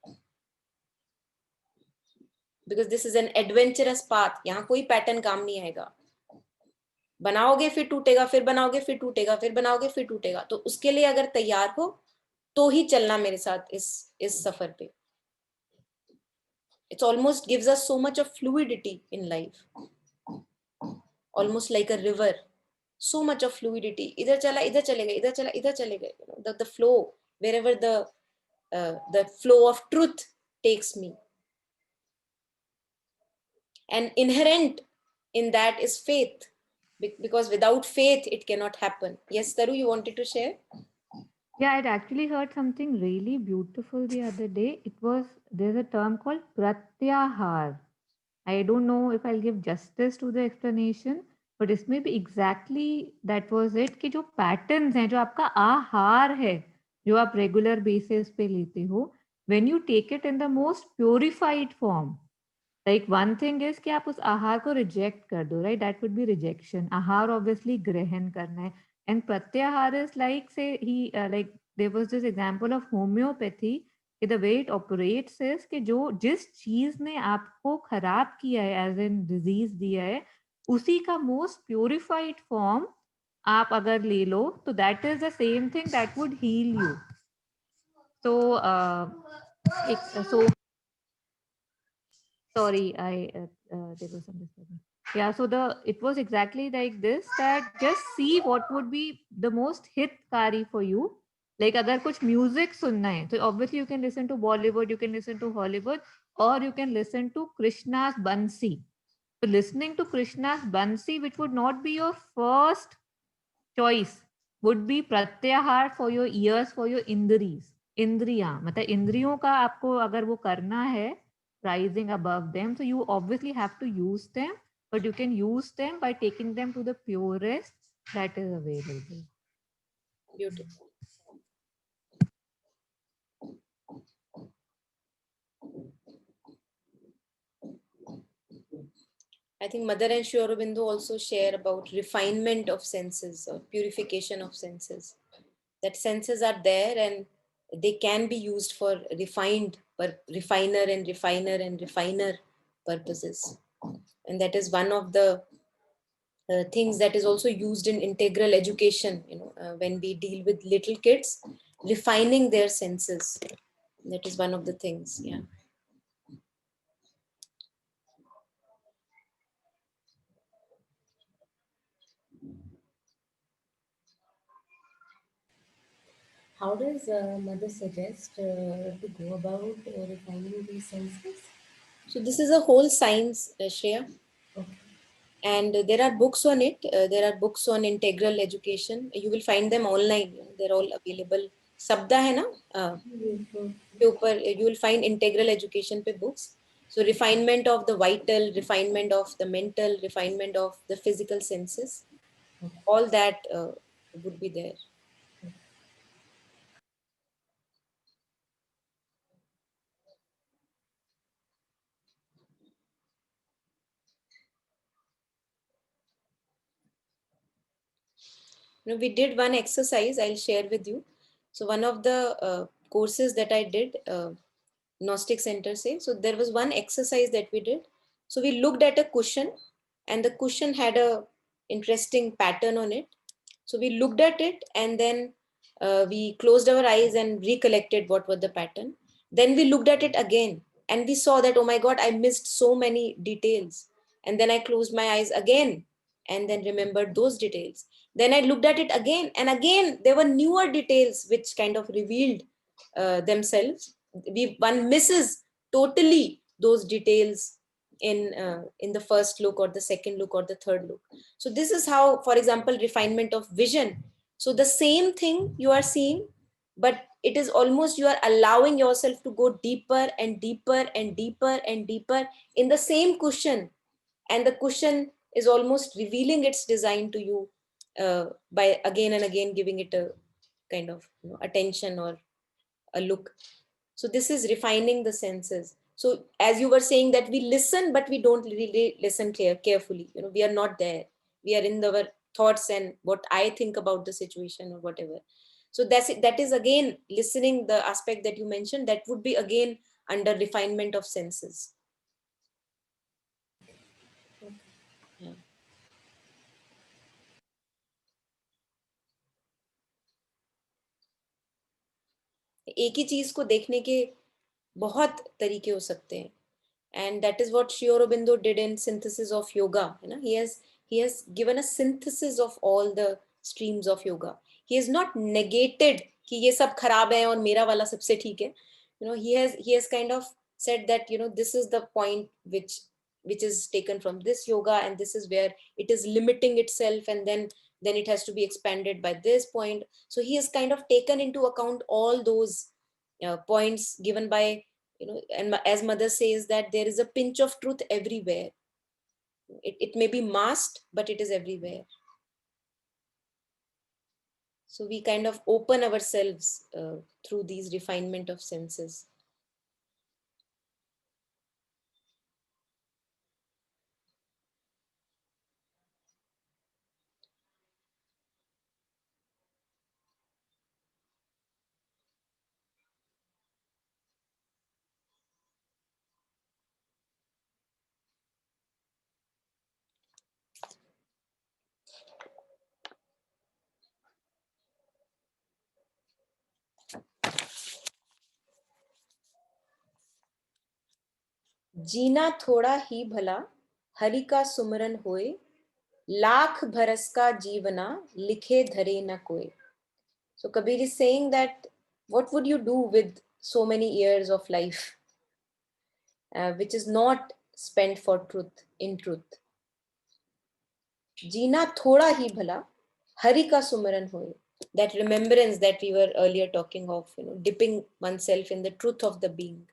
Because this is an adventurous path. यहाँ कोई pattern काम नहीं आएगा. बनाओगे फिर टूटेगा, फिर बनाओगे फिर टूटेगा, फिर बनाओगे फिर टूटेगा. तो उसके लिए अगर तैयार हो तो ही चलना मेरे साथ इस सफर पे. It almost gives us so much of fluidity in life, almost like a river. So much of fluidity. इधर चला इधर चलेगा, इधर चला इधर चलेगा. The flow, wherever the flow of truth takes me. And inherent in that is faith, because without faith it cannot happen. Yes, Taru, you wanted to share? Yeah, I'd actually heard something really beautiful the other day. There's a term called pratyahar. I don't know if I'll give justice to the explanation, but इसमें भी exactly that was it कि जो patterns हैं, जो आपका आहार है, जो आप regular basis पे लेते हो, when you take it in the most purified form, like one thing is कि आप उस आहार को reject कर दो, right? That would be rejection. आहार obviously ग्रहण करना है. And pratyahar is like, say, like there was this example of homeopathy. The way it operates is कि जिस चीज ने आपको खराब किया है, as in disease दिया है, उसी का most purified form आप अगर ले लो, तो that is the same thing that would heal you. So sorry, there was some disturbance. Yeah, so it was exactly like this, that just see what would be the most hitkari for you Like अगर कुछ music सुनना है तो obviously you can listen to Bollywood, you can listen to Hollywood, or you can listen to Krishna's Bansi. So listening to Krishna's Bansi, which would not be your first choice, would be pratyahar for your ears, for your indris. इंद्रियां मतलब इंद्रियों का आपको अगर वो करना है rising above them, so you obviously have to use them, but you can use them by taking them to the purest that is available. Beautiful. I think Mother and Sri Aurobindo also share about refinement of senses or purification of senses. That senses are there and they can be used for refiner and refiner purposes. And that is one of the things that is also used in integral education, when we deal with little kids, refining their senses. That is one of the things, yeah. How does Mother suggest to go about refining these senses? So this is a whole science, Shreya. Okay. And there are books on it. There are books on integral education. You will find them online. They're all available. Sabda hai na? के ऊपर you will find integral education पे books. So refinement of the vital, refinement of the mental, refinement of the physical senses. All that would be there. We did one exercise I'll share with you. So one of the courses that I did, Gnostic Center say, so there was one exercise that we did. So we looked at a cushion and the cushion had a interesting pattern on it. So we looked at it and then we closed our eyes and recollected what was the pattern. Then we looked at it again and we saw that, oh my God, I missed so many details. And then I closed my eyes again and then remembered those details. Then I looked at it again there were newer details which kind of revealed themselves. One misses totally those details in the first look or the second look or the third look. So this is how, for example, refinement of vision. So the same thing you are seeing, but it is almost you are allowing yourself to go deeper and deeper and deeper and deeper in the same cushion, and the cushion is almost revealing its design to you by again and again giving it a kind of attention or a look. So this is refining the senses. So as you were saying that we listen but we don't really listen carefully, we are not there, we are in our thoughts and what I think about the situation or whatever. So that is again listening, the aspect that you mentioned, that would be again under refinement of senses. Yeah. एक ही चीज को देखने के बहुत तरीके हो सकते हैं, and that is what Sri Aurobindo did in Synthesis of Yoga. He has given a synthesis of all the streams of yoga. He has not negated कि ये सब खराब है और मेरा वाला सबसे ठीक है. He has kind of said that this is the point which is taken from this yoga, and this is where it is limiting itself, and then it has to be expanded by this point. So he has kind of taken into account all those points given by, and as Mother says that there is a pinch of truth everywhere. It may be masked, but it is everywhere. So we kind of open ourselves through these refinement of senses. जीना थोड़ा ही भला हरि का सुमरन होए, लाख भरस का जीवना लिखे धरे न कोई. So Kabir is saying that what would you do with so many years of life which is not spent for truth, in truth? जीना थोड़ा ही भला हरि का सुमरन होए. That remembrance that we were earlier talking of, dipping oneself in the truth of the being.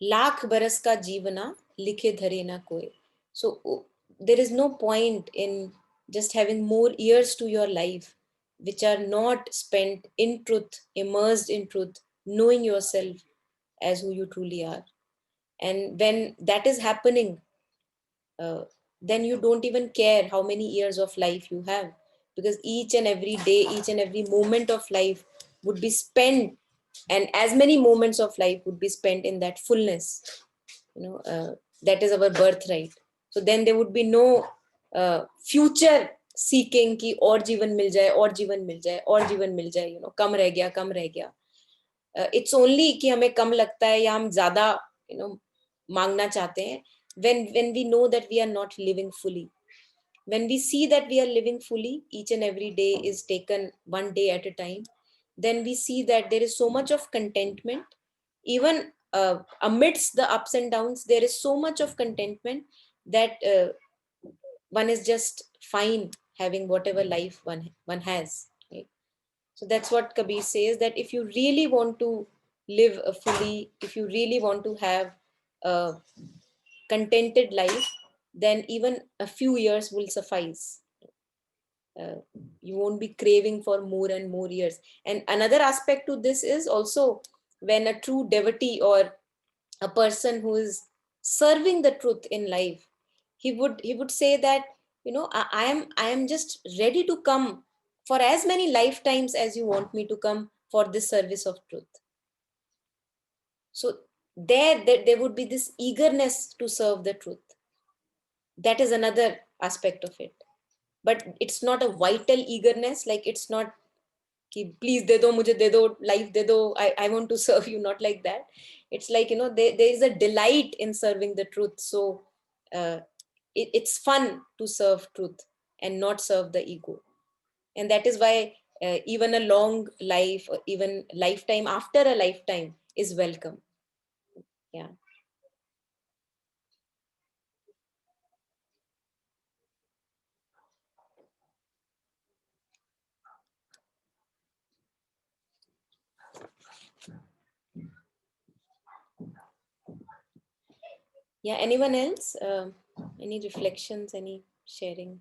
Lakh बरस का जीवना लिखे धरे ना कोई. So there is no point in just having more years to your life which are not spent in truth, immersed in truth, knowing yourself as who you truly are. And when that is happening, then you don't even care how many years of life you have, because each and every day, each and every moment of life would be spent, and as many moments of life would be spent in that fullness. That is our birthright. So then there would be no future seeking कि और जीवन मिल जाए, और जीवन मिल जाए, और जीवन मिल जाए, कम रह गया, कम रह गया. It's only कि हमें कम लगता है या हम ज्यादा मांगना चाहते हैं when we know that we are not living fully. When we see that we are living fully, each and every day is taken one day at a time, then we see that there is so much of contentment. Even amidst the ups and downs, there is so much of contentment that one is just fine having whatever life one has. Right? So that's what Kabir says, that if you really want to live fully, if you really want to have a contented life, then even a few years will suffice. You won't be craving for more and more years. And another aspect to this is also when a true devotee or a person who is serving the truth in life, he would say that, I am just ready to come for as many lifetimes as you want me to come for this service of truth. So there would be this eagerness to serve the truth. That is another aspect of it. But it's not a vital eagerness, like it's not कि please दे दो, मुझे दे दो, life दे दो, I want to serve you, not like that. It's like, there is a delight in serving the truth. So it's fun to serve truth and not serve the ego. And that is why even a long life, or even lifetime after a lifetime, is welcome. Yeah. Yeah, anyone else? Any reflections, any sharing?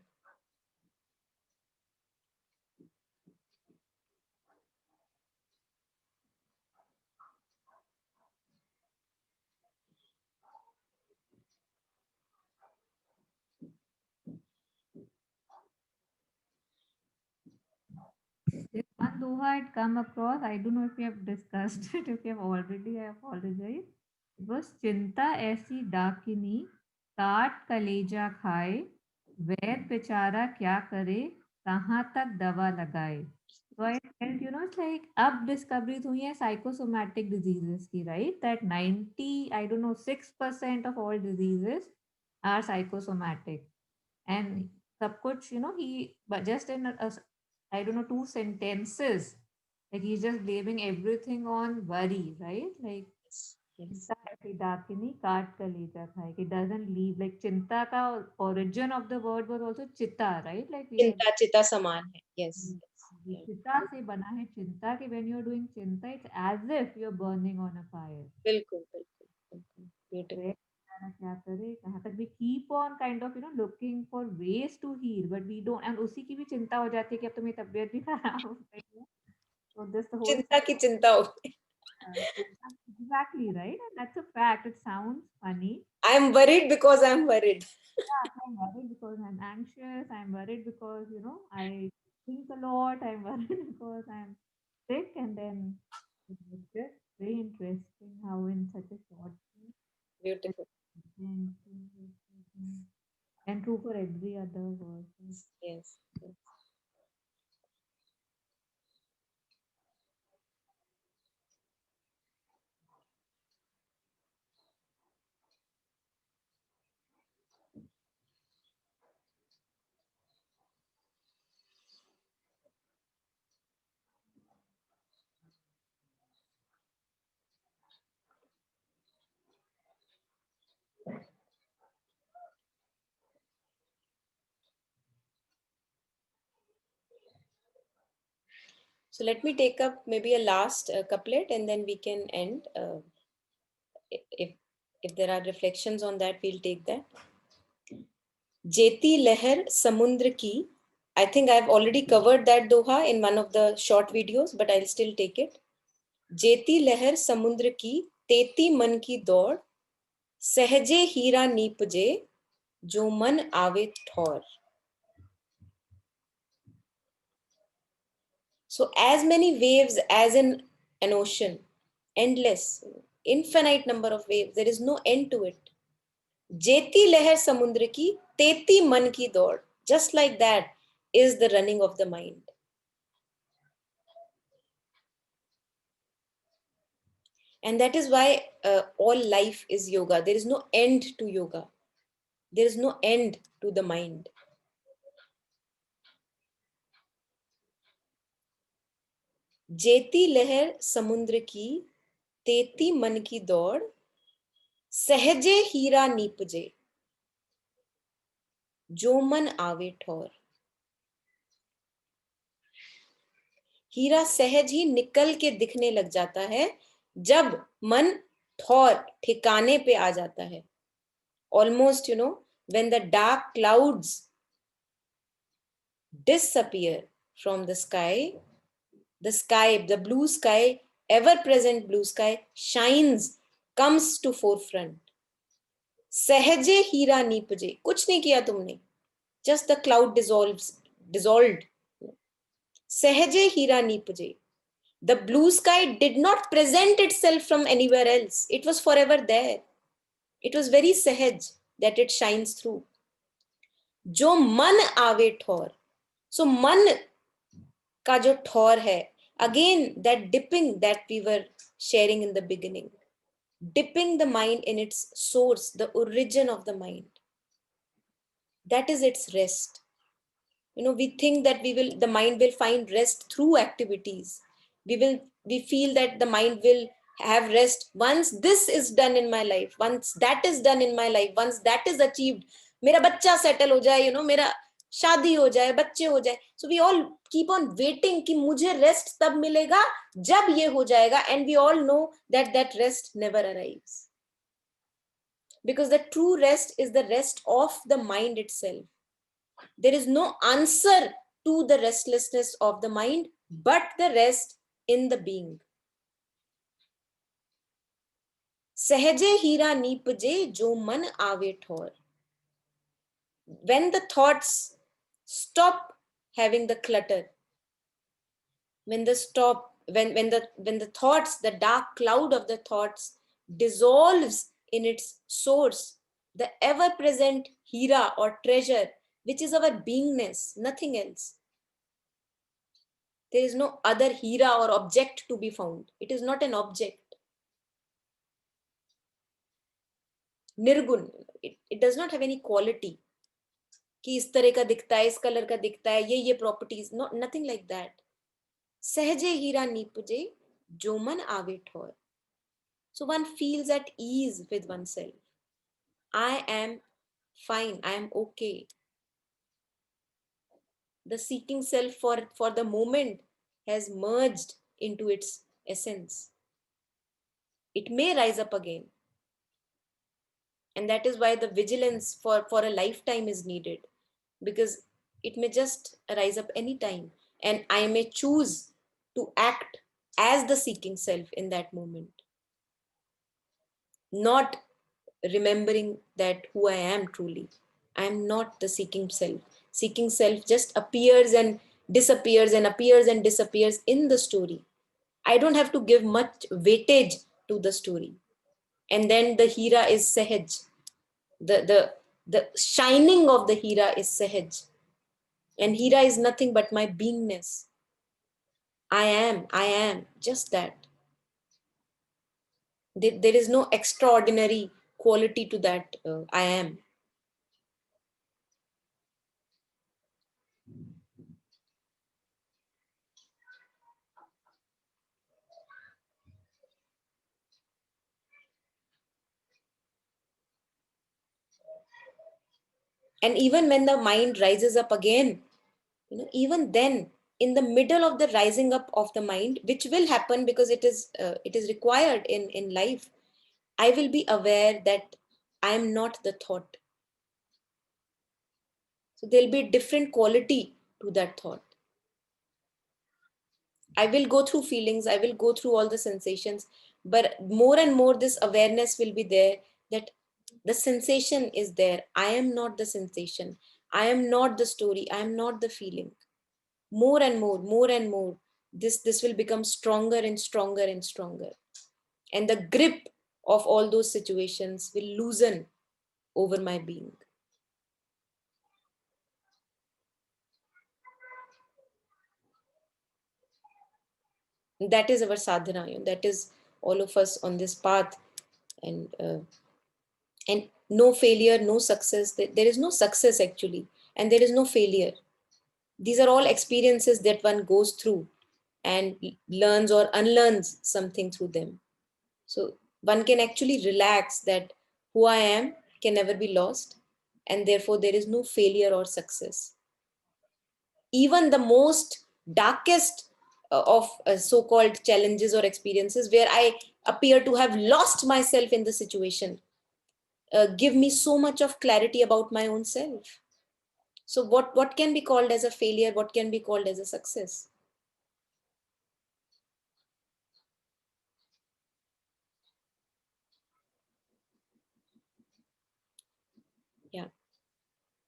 This one doha I'd come across, I don't know if we have discussed it, if you have already, I apologize. It was चिंता ऐसी डाकिनी काट कलेजा खाए, वैद बेचारा क्या करे, कहाँ तक दवा लगाए. So I felt, it's like अब discoveries हुई है psychosomatic diseases की, right? That 90, I don't know, 6% of all diseases are psychosomatic. And सब कुछ, he, but just in I don't know, two sentences, like he's just blaming everything on worry, right? Like Yes. चिंता ऐसी डाकिनी काट कलेजा खाए. It doesn't leave. Like चिंता का origin of the word was also चिता, right? Like we had चिंता चिता समान है. Yes. ये Yes. चिता से बना है चिंता कि when you're doing चिंता, it's as if you're burning on a fire. बिल्कुल बिल्कुल बिल्कुल. Beautiful. Where बेचारा क्या करे, कहाँ तक. We keep on kind of looking for ways to heal, but we don't. And उसी की भी चिंता हो जाती है कि अब तो मेरी तबीयत भी खराब हो गई है. So this the whole चिंता की चिंता होती है. exactly right, and that's a fact. It sounds funny. I am worried because I am worried. Yeah, I'm worried because I'm anxious. I'm worried because I think a lot. I'm worried because I'm sick, and then it's just very interesting how in such a short time, Beautiful. and true for every other word. Yes. Yes. So let me take up maybe a last couplet and then we can end. If if there are reflections on that, we'll take that. Jeti lehar samundra ki. I think I've already covered that doha in one of the short videos, but I'll still take it. जेती लहर समुद्र की तेती मन की दौड़ सहजे हीरा नीपजे जो मन आवे ठौर. So as many waves as in an ocean, endless, infinite number of waves, there is no end to it. जेती लहर समुद्र की तेती मन की दौड़, just like that is the running of the mind. And that is why all life is yoga. There is no end to yoga. There is no end to the mind. जेती लहर समुद्र की तेती मन की दौड़ सहजे हीरा नीपजे जो मन आवे ठौर. हीरा सहज ही निकल के दिखने लग जाता है जब मन ठौर ठिकाने पे आ जाता है. Almost, when the dark clouds disappear from the sky, the blue sky, ever present blue sky, shines, comes to forefront. सहजे हीरा नीपजे, कुछ नहीं किया तुमने, just the cloud dissolved. सहजे हीरा नीपजे. The blue sky did not present itself from anywhere else. It was forever there. It was very sahaj that it shines through. जो मन आवे ठौर. So मन का जो ठौर है, again that dipping that we were sharing in the beginning, dipping the mind in its source, the origin of the mind. That is its rest. We think that the mind will find rest through activities. We feel that the mind will have rest once this is done in my life, once that is done in my life, once that is achieved. मेरा बच्चा settle हो जाए, मेरा शादी हो जाए, बच्चे हो जाए. So we all keep on waiting कि मुझे rest तब मिलेगा जब ये हो जाएगा, and we all know that that rest never arrives. Because the true rest is the rest of the mind itself. There is no answer to the restlessness of the mind, but the rest in the being. सहजे हीरा नीपजे जो मन आवे ठौर. When the thoughts stop having the clutter, when the thoughts, the dark cloud of the thoughts dissolves in its source, the ever-present hira or treasure, which is our beingness, nothing else. There is no other hira or object to be found. It is not an object. Nirgun, it does not have any quality. कि इस तरह का दिखता है, इस colour का दिखता है, ये properties, nothing like that. सहजे हीरा नीपजे जो मन आवे ठौर. So one feels at ease with oneself. I am fine, I am okay. The seeking self for the moment has merged into its essence. It may rise up again. And that is why the vigilance for a lifetime is needed, because it may just rise up anytime, and I may choose to act as the seeking self in that moment, not remembering that who I am truly. I am not the seeking self. Seeking self just appears and disappears and appears and disappears in the story. I don't have to give much weightage to the story. And then the hira is sahaj. The shining of the hira is sahaj. And hira is nothing but my beingness. I am just that. There is no extraordinary quality to that I am. And even when the mind rises up again, even then in the middle of the rising up of the mind, which will happen because it is required in life, I will be aware that I am not the thought. So there'll be a different quality to that thought. I will go through feelings, I will go through all the sensations, but more and more this awareness will be there that the sensation is there. I am not the sensation. I am not the story. I am not the feeling. More and more and more, this will become stronger and stronger and stronger. And the grip of all those situations will loosen over my being. That is our sadhana. That is all of us on this path. And no failure, no success. There is no success actually, and there is no failure. These are all experiences that one goes through and learns or unlearns something through them. So one can actually relax that who I am can never be lost, and therefore there is no failure or success. Even the most darkest of so-called challenges or experiences where I appear to have lost myself in the situation, give me so much of clarity about my own self. So what can be called as a failure? What can be called as a success? Yeah.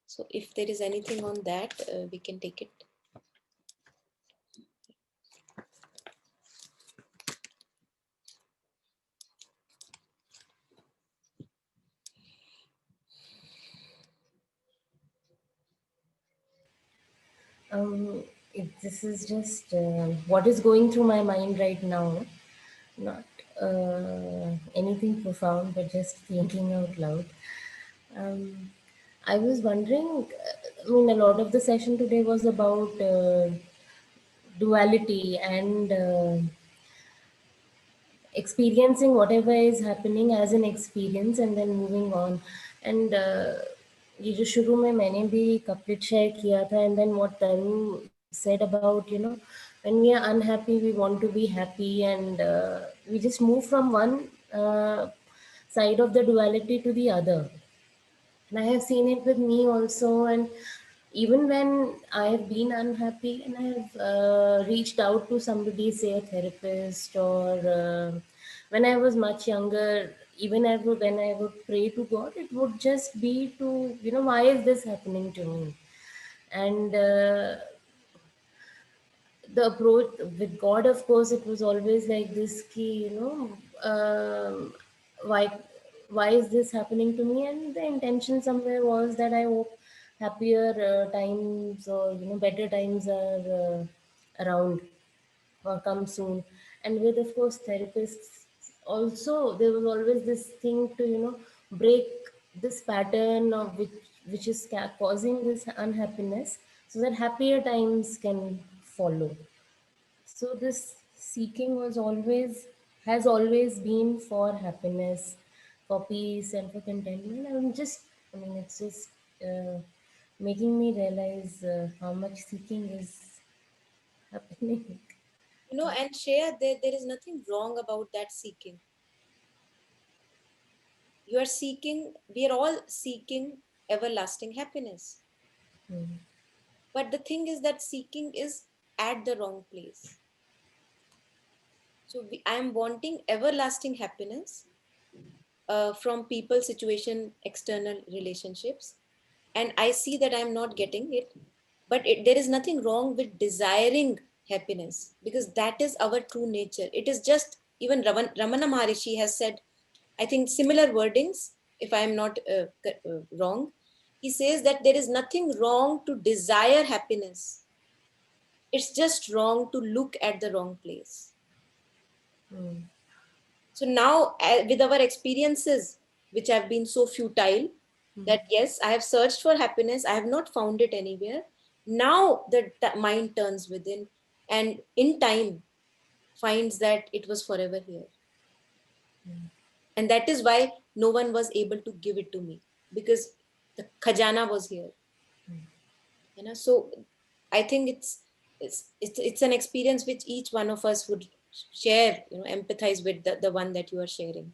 So if there is anything on that, we can take it. Um, this is just what is going through my mind right now. Not anything profound, but just thinking out loud. Um, I was wondering, I mean, a lot of the session today was about duality and experiencing whatever is happening as an experience and then moving on. And ये जो शुरू में मैंने भी couplet share किया था, and then what Tarun said about, when we are unhappy we want to be happy, and we just move from one side of the duality to the other. And I have seen it with me also. And even when I have been unhappy and I have reached out to somebody, say a therapist, or when I was much younger, even when I would pray to God, it would just be to, why is this happening to me? And the approach with God, of course, it was always like this key, why why is this happening to me? And the intention somewhere was that I hope happier times, or better times are around or come soon. And with, of course, therapists also, there was always this thing to break this pattern of which is causing this unhappiness, so that happier times can follow. So this seeking has always been for happiness, for peace, and for contentment. I mean, it's just uh, making me realize how much seeking is happening. And Shreya, there is nothing wrong about that seeking. You are seeking, we are all seeking everlasting happiness. Mm. But the thing is that seeking is at the wrong place. So I am wanting everlasting happiness from people, situation, external relationships. And I see that I'm not getting it. But there is nothing wrong with desiring happiness, because that is our true nature. It is just, even Ramana Maharishi has said, I think similar wordings, if I am not wrong. He says that there is nothing wrong to desire happiness. It's just wrong to look at the wrong place. Mm. So now, with our experiences, which have been so futile, that yes, I have searched for happiness, I have not found it anywhere. Now the mind turns within, and in time finds that it was forever here. And that is why no one was able to give it to me, because the khajana was here. So I think it's an experience which each one of us would share, empathize with the one that you are sharing.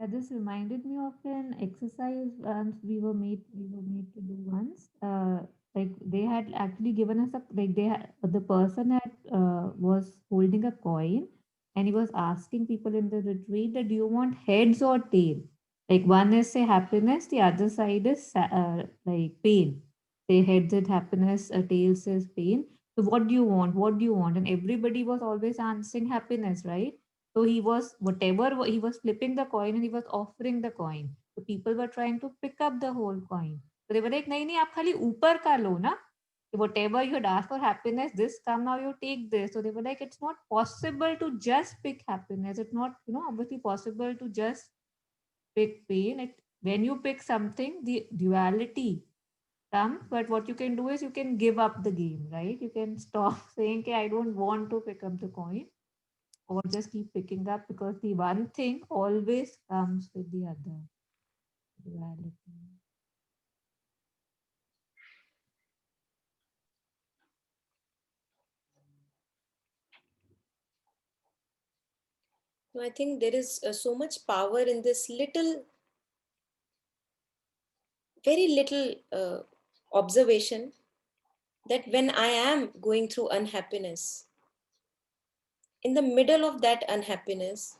That this reminded me of an exercise we were made to do once. Like they had actually given us a like they had the person had was holding a coin, and he was asking people in the retreat that do you want heads or tail? Like one is say happiness, the other side is like pain. Say heads is happiness, tail says pain. So what do you want? What do you want? And everybody was always answering happiness, right? So he was he was flipping the coin and he was offering the coin. So people were trying to pick up the whole coin. So they were like, नहीं नहीं आप खाली ऊपर का लो ना. Whatever you had asked for happiness, this come now you take this. So they were like, it's not possible to just pick happiness. It's not obviously possible to just pick pain. When you pick something, the duality comes. But what you can do is you can give up the game, right? You can stop saying, okay, I don't want to pick up the coin or just keep picking up because the one thing always comes with the other duality. So I think there is so much power in this very little observation that when I am going through unhappiness, in the middle of that unhappiness,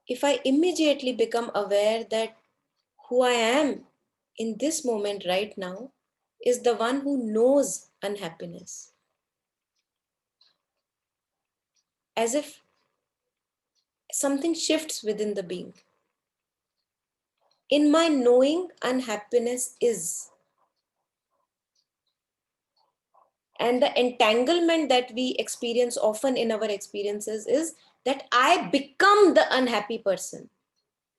if I immediately become aware that who I am in this moment right now is the one who knows unhappiness, as if something shifts within the being. In my knowing, unhappiness is. And the entanglement that we experience often in our experiences is that I become the unhappy person.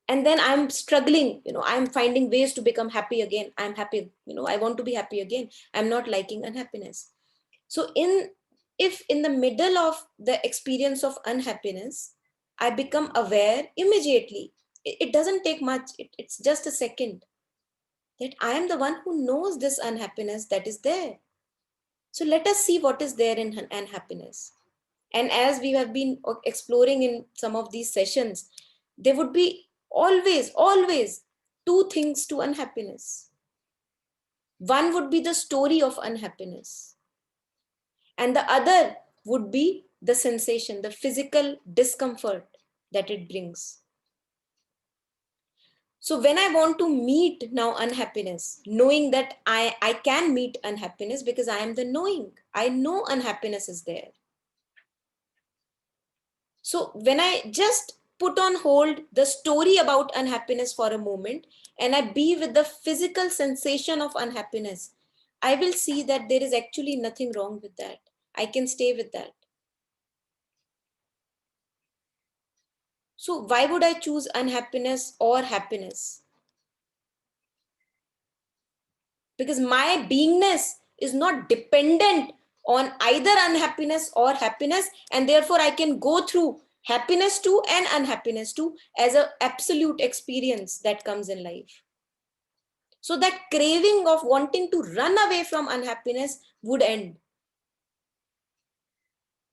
And then I'm struggling, I'm finding ways to become happy again. I'm happy, I want to be happy again. I'm not liking unhappiness. So if in the middle of the experience of unhappiness, I become aware immediately, it doesn't take much, it's just a second, that I am the one who knows this unhappiness that is there. So let us see what is there in unhappiness. And as we have been exploring in some of these sessions, there would be always two things to unhappiness. One would be the story of unhappiness, and the other would be the sensation, the physical discomfort that it brings. So when I want to meet now unhappiness, knowing that I can meet unhappiness because I am the knowing, I know unhappiness is there. So when I just put on hold the story about unhappiness for a moment and I be with the physical sensation of unhappiness, I will see that there is actually nothing wrong with that. I can stay with that. So why would I choose unhappiness or happiness? Because my beingness is not dependent on either unhappiness or happiness, and therefore I can go through happiness too and unhappiness too as an absolute experience that comes in life. So that craving of wanting to run away from unhappiness would end.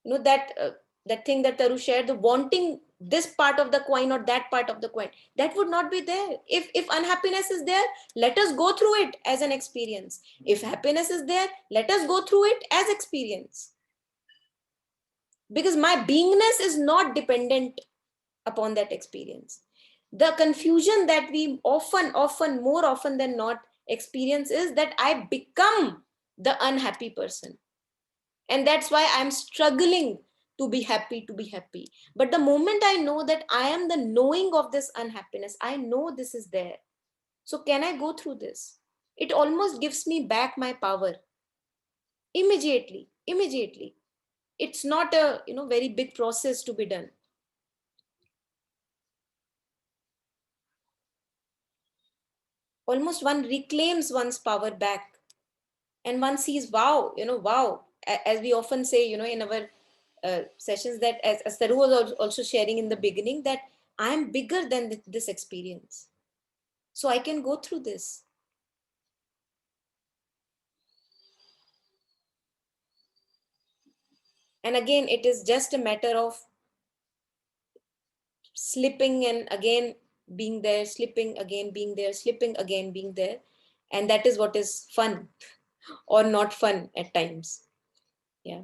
That thing that Taru shared, the wanting this part of the coin or that part of the coin, that would not be there. If unhappiness is there, let us go through it as an experience. If happiness is there, let us go through it as experience. Because my beingness is not dependent upon that experience. The confusion that we often, more often than not experience is that I become the unhappy person. And that's why I'm struggling to be happy. But the moment I know that I am the knowing of this unhappiness, I know this is there. So can I go through this? It almost gives me back my power immediately. It's not a very big process to be done. Almost one reclaims one's power back, and one sees, wow, as we often say, in our sessions that, as Saru was also sharing in the beginning, that I am bigger than this experience. So I can go through this. And again, it is just a matter of slipping and again being there, slipping again, being there, slipping again, being there. And that is what is fun or not fun at times. Yeah.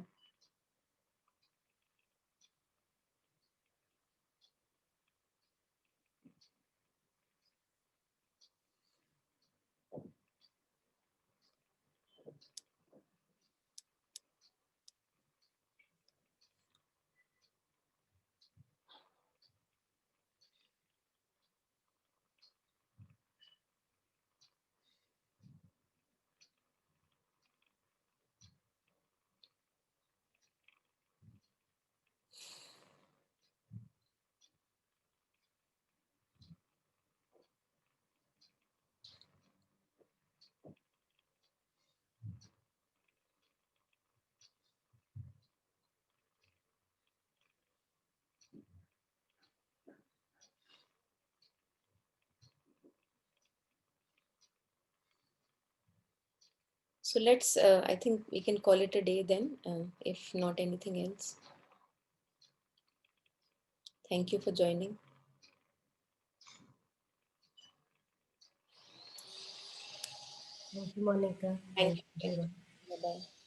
So let's, I think we can call it a day then, if not anything else. Thank you for joining. Thank you, Monica. Thank Thank you. you, everyone. Bye-bye.